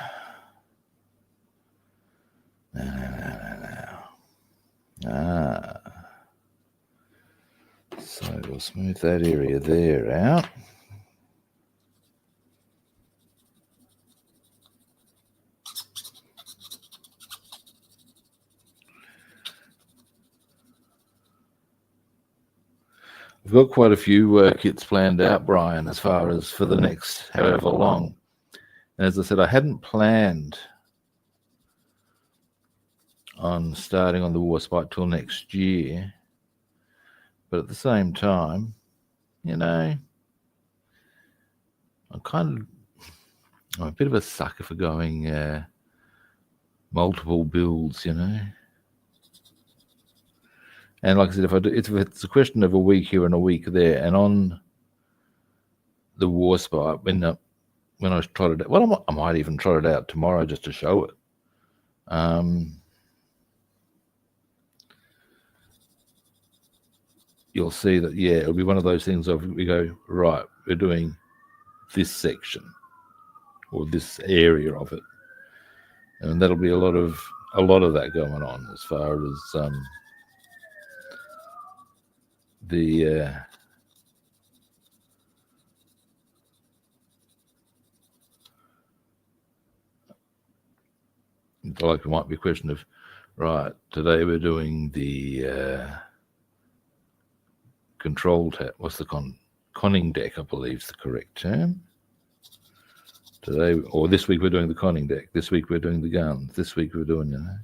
So we'll smooth that area there out. I've got quite a few kits planned out, Brian, as far as for the next however long. And as I said, I hadn't planned on starting on the war spike till next year. But at the same time, you know, I'm a bit of a sucker for going multiple builds, you know. And like I said, if it's a question of a week here and a week there, and on the war spot, when I tried it, well, I might even try it out tomorrow just to show it. You'll see that, yeah, it'll be one of those things of we go, right, we're doing this section or this area of it, and that'll be a lot of that going on as far as the like it might be a question of, right, today we're doing the control tab. What's the conning deck, I believe is the correct term. Today, or this week, we're doing the conning deck. This week, we're doing the guns. This week, we're doing, you know.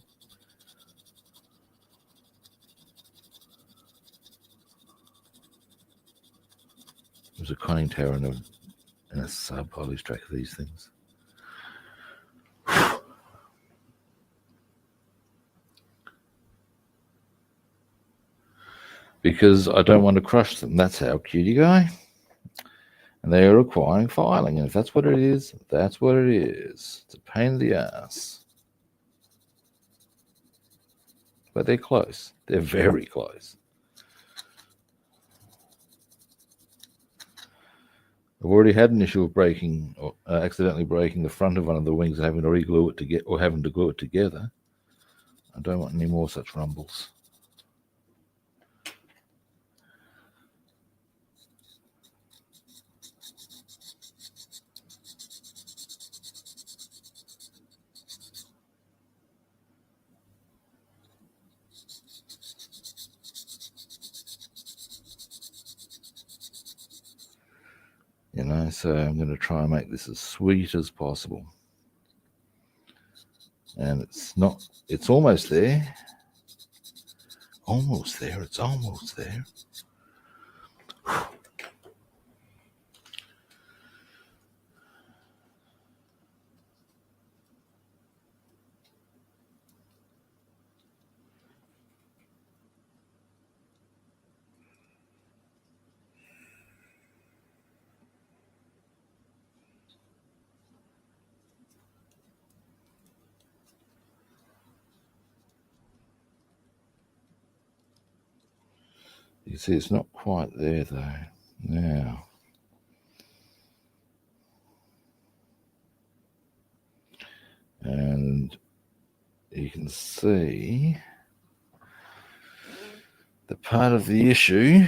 There's a conning tower and a sub. I lose track of these things. Because I don't want to crush them. That's how cutie guy. And they are requiring filing. And if that's what it is, that's what it is. It's a pain in the ass. But they're close. They're very close. I've already had an issue of breaking, or accidentally breaking the front of one of the wings and having to re-glue it or having to glue it together. I don't want any more such rumbles. You know, so I'm going to try and make this as sweet as possible. And it's almost there. Almost there, it's almost there. You see, it's not quite there though. Now, and you can see the part of the issue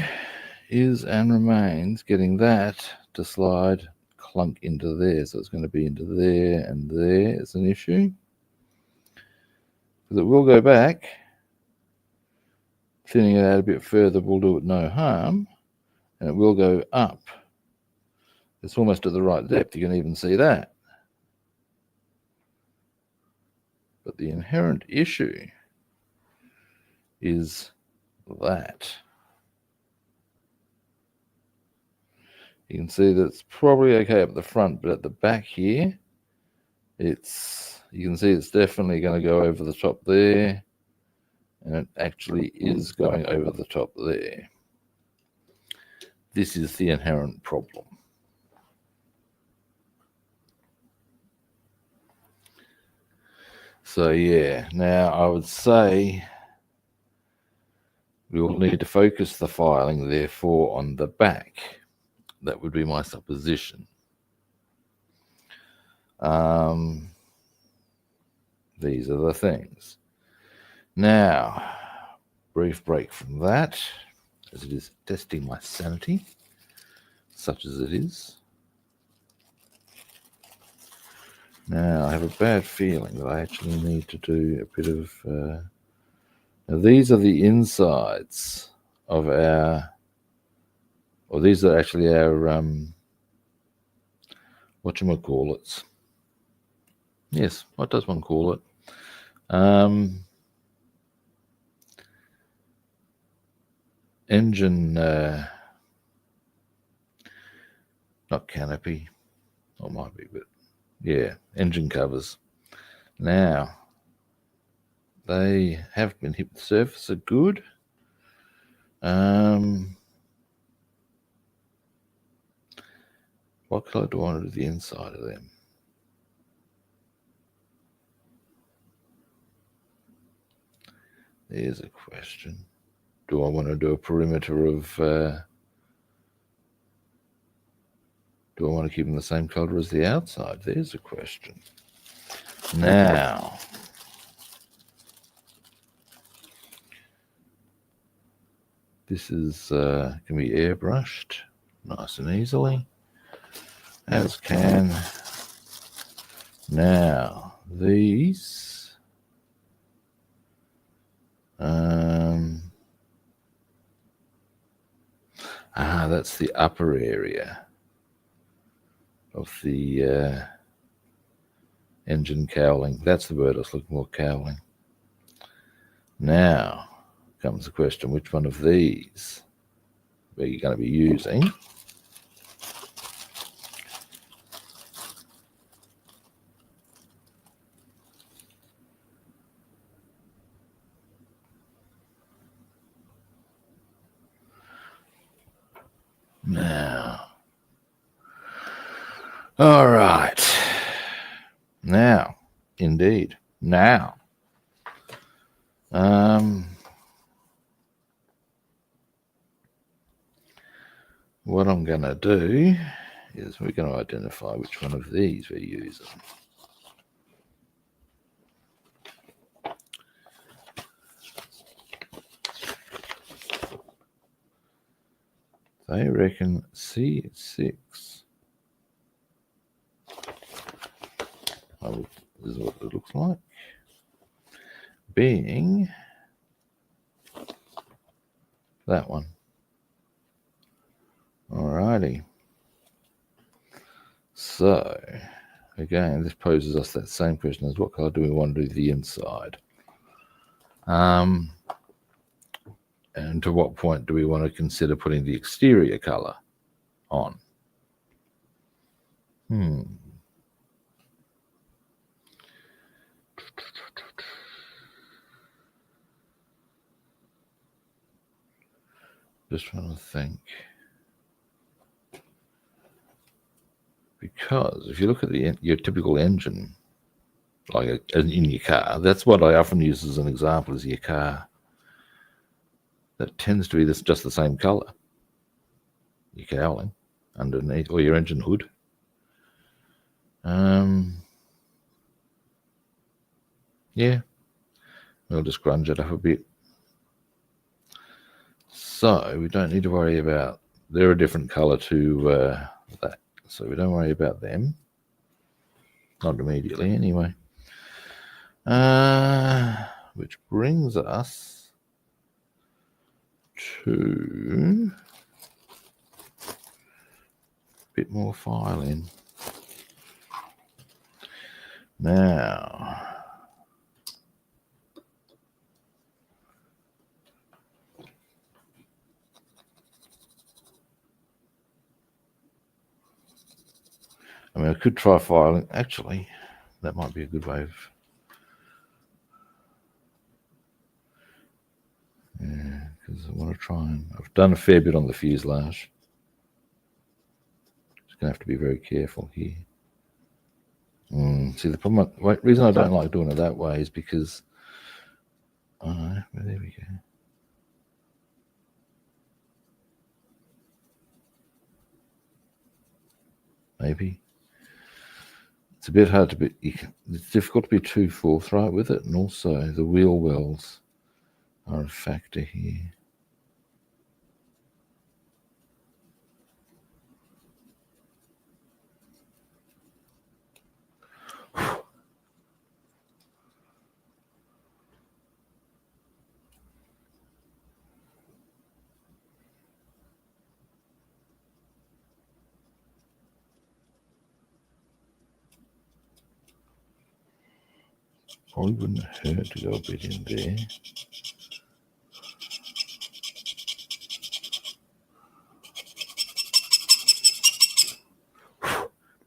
is and remains getting that to slide clunk into there. So it's going to be into there and there is an issue. Because it will go back. Thinning it out a bit further will do it no harm. And it will go up. It's almost at the right depth. You can even see that. But the inherent issue is that. You can see that it's probably okay up at the front, but at the back here, you can see it's definitely going to go over the top there, and it actually is going over the top there. This is the inherent problem. So yeah, now I would say we will need to focus the filing therefore on the back. That would be my supposition. These are the things. Now, brief break from that, as it is testing my sanity, such as it is. Now, I have a bad feeling that I actually need to do a bit of... now, these are the insides of our... Or these are actually our... whatchamacallits. Yes, what does one call it? engine, not canopy, or might be, but yeah, engine covers. Now, they have been hit with the surface, are good. What colour do I want to do the inside of them? There's a question. Do I want to do a perimeter of... do I want to keep them the same colour as the outside? There's a question. Now, this is can be airbrushed nice and easily, as can. Now, these... that's the upper area of the engine cowling. That's the word I was looking for, cowling. Now comes the question, which one of these are you going to be using? Now, all right. Now, indeed. Now, what I'm going to do is we're going to identify which one of these we're using. They reckon C6. Oh, this is what it looks like. Being that one. Alrighty. So, again, this poses us that same question as what color do we want to do the inside? And to what point do we want to consider putting the exterior color on? Just trying to think. Because if you look at your typical engine, like in your car, that's what I often use as an example, is your car. That tends to be just the same color. Your cowling underneath, or your engine hood. Yeah, we'll just grunge it up a bit. So we don't need to worry about, they're a different color to that. So we don't worry about them. Not immediately anyway. Which brings us to a bit more filing. Now, I mean, I could try filing. Actually, that might be a good way of... Yeah, because I want to try and... I've done a fair bit on the fuselage. Just going to have to be very careful here. See, the problem, reason I don't like doing it that way is because... well, there we go. Maybe. It's a bit hard to be... It's difficult to be too forthright with it, and also the wheel wells are a factor here. Probably wouldn't hurt to go a bit in there.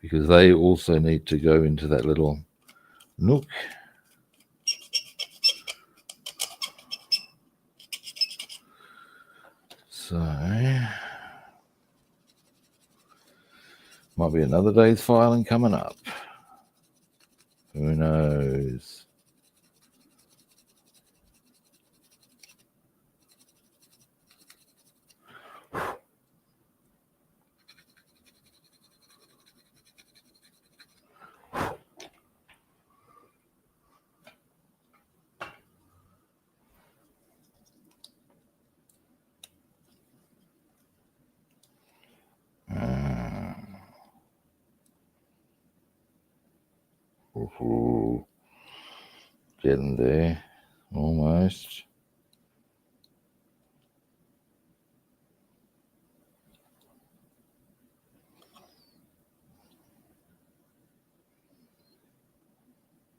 because they also need to go into that little nook. So might be another day's filing coming up. Who knows? Getting there, almost.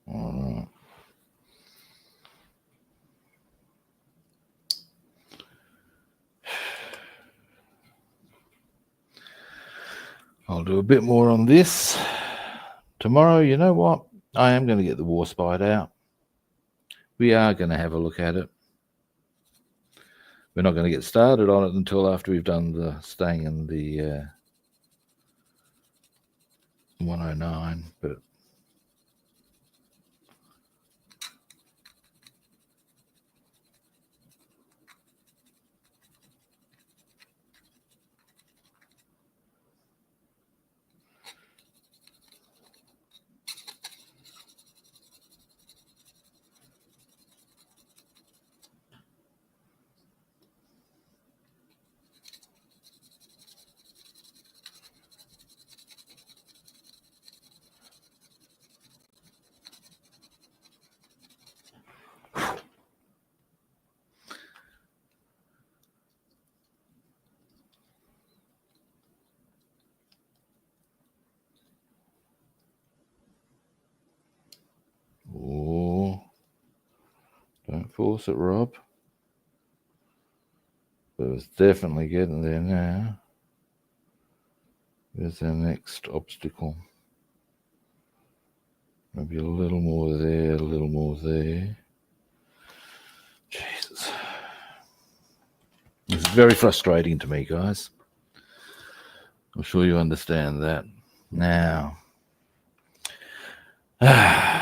All right. I'll do a bit more on this tomorrow. You know what? I am going to get the Warspite out. We are going to have a look at it. We're not going to get started on it until after we've done the Stang and the 109, but don't force it, Rob. But it's definitely getting there now. There's our next obstacle. Maybe a little more there, a little more there. Jesus. This is very frustrating to me, guys. I'm sure you understand that. Now. Aha.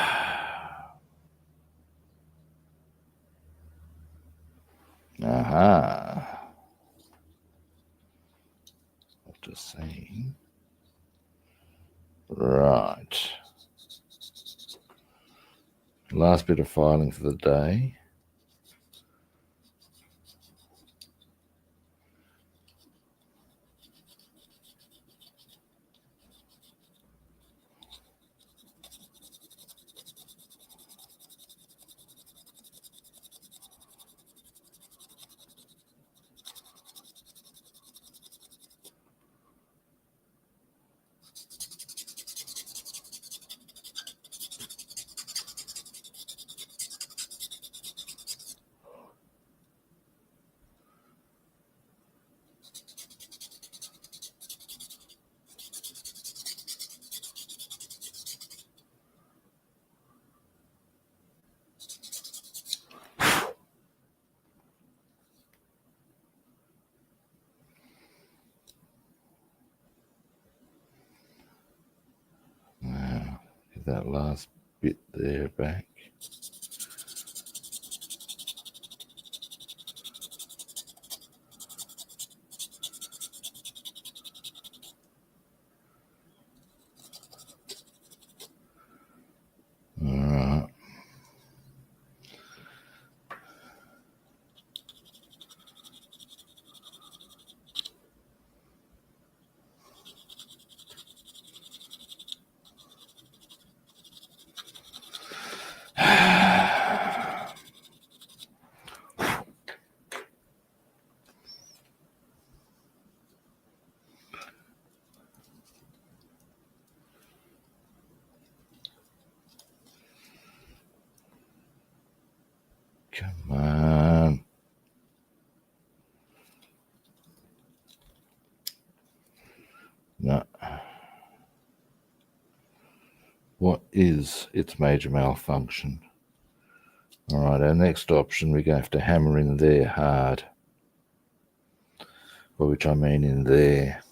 Just saying. Right. Last bit of filing for the day. Now, get that last bit there back. Alright. Come on. No. is its major malfunction. All right, our next option, we're going to have to hammer in there hard, by which I mean in there.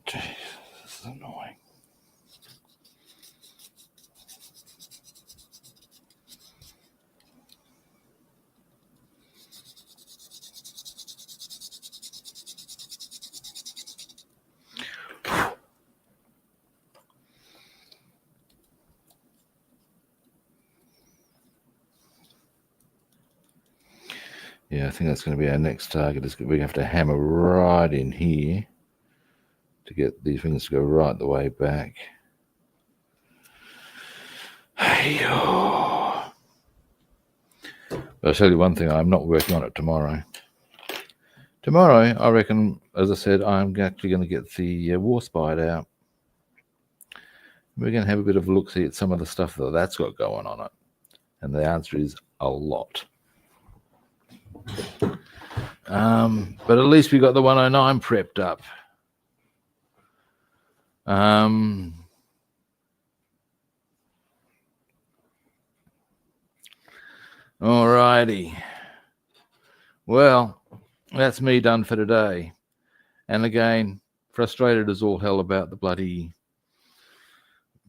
Jeez, this is annoying. Yeah, I think that's going to be our next target. Is we have to hammer right in here to get these things to go right the way back. Hey-oh. But I'll tell you one thing, I'm not working on it tomorrow. Tomorrow, I reckon, as I said, I'm actually going to get the Warspite out. We're going to have a bit of a look-see at some of the stuff that's got going on it. And the answer is a lot. But at least we got the 109 prepped up. Alrighty. Well, that's me done for today. And again, frustrated as all hell about the bloody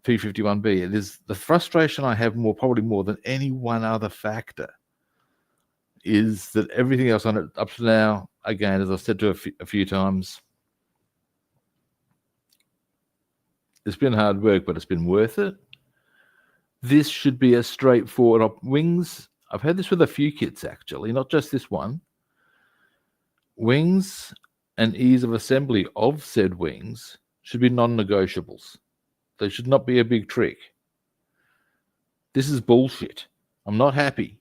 P-51B. It is the frustration I have probably more than any one other factor is that everything else on it up to now, again, as I've said to a few times, it's been hard work, but it's been worth it. This should be a straightforward wings. I've had this with a few kits, actually, not just this one. Wings and ease of assembly of said wings should be non-negotiables. They should not be a big trick. This is bullshit. I'm not happy.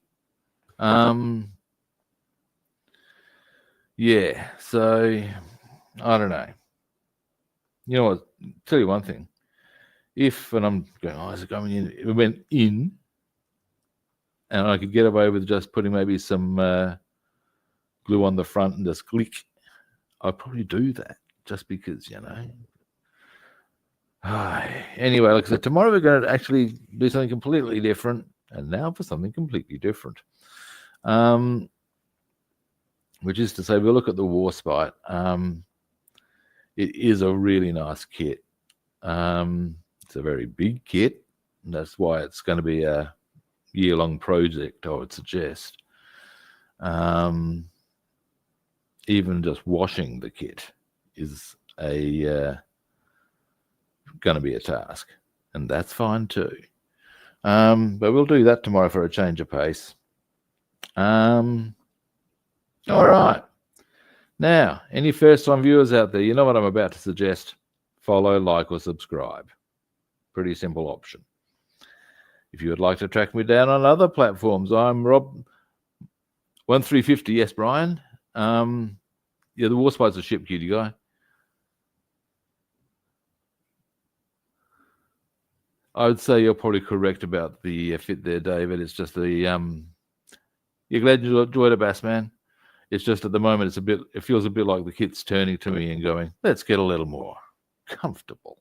Yeah, so I don't know. You know what? I'll tell you one thing. And I'm going, is it going in? If it went in, and I could get away with just putting maybe some glue on the front and just click, I'd probably do that just because, you know. Anyway, like I said, tomorrow we're going to actually do something completely different. And now for something completely different. Which is to say, we'll look at the Warspite. It is a really nice kit. It's a very big kit. And that's why it's going to be a year-long project, I would suggest. Even just washing the kit is going to be a task, and that's fine too. But we'll do that tomorrow for a change of pace. All right. Now, any first-time viewers out there, you know what I'm about to suggest. Follow, like, or subscribe. Pretty simple option. If you would like to track me down on other platforms, I'm Rob1350. Yes, Brian. Yeah, the Warspite's a ship, cutie guy. I would say you're probably correct about the fit there, David. It's just the you're glad you enjoyed it, Bass Man. It's just at the moment it feels a bit like the kit's turning to me and going, let's get a little more comfortable.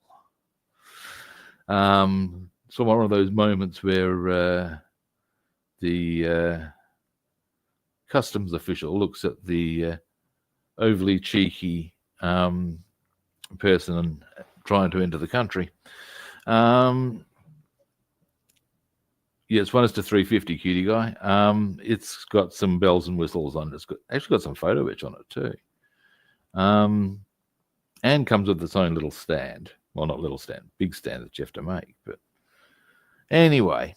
So one of those moments where the customs official looks at the overly cheeky person trying to enter the country. Yes, one is to 350, cutie guy. It's got some bells and whistles on it. It's actually got some photo etch on it too. And comes with its own little stand. Well, not little stand, big stand that you have to make. But anyway,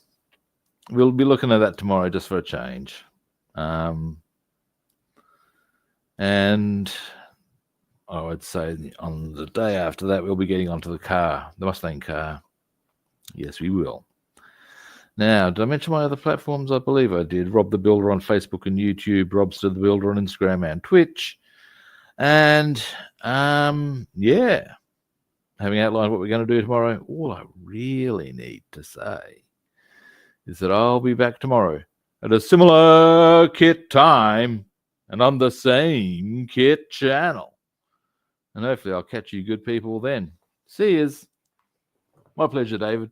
we'll be looking at that tomorrow just for a change. And I would say on the day after that, we'll be getting onto the car, the Mustang car. Yes, we will. Now, did I mention my other platforms? I believe I did. Rob the Builder on Facebook and YouTube, Robster the Builder on Instagram and Twitch. And yeah, having outlined what we're going to do tomorrow, all I really need to say is that I'll be back tomorrow at a similar kit time and on the same kit channel. And hopefully I'll catch you good people then. See yous. My pleasure, David.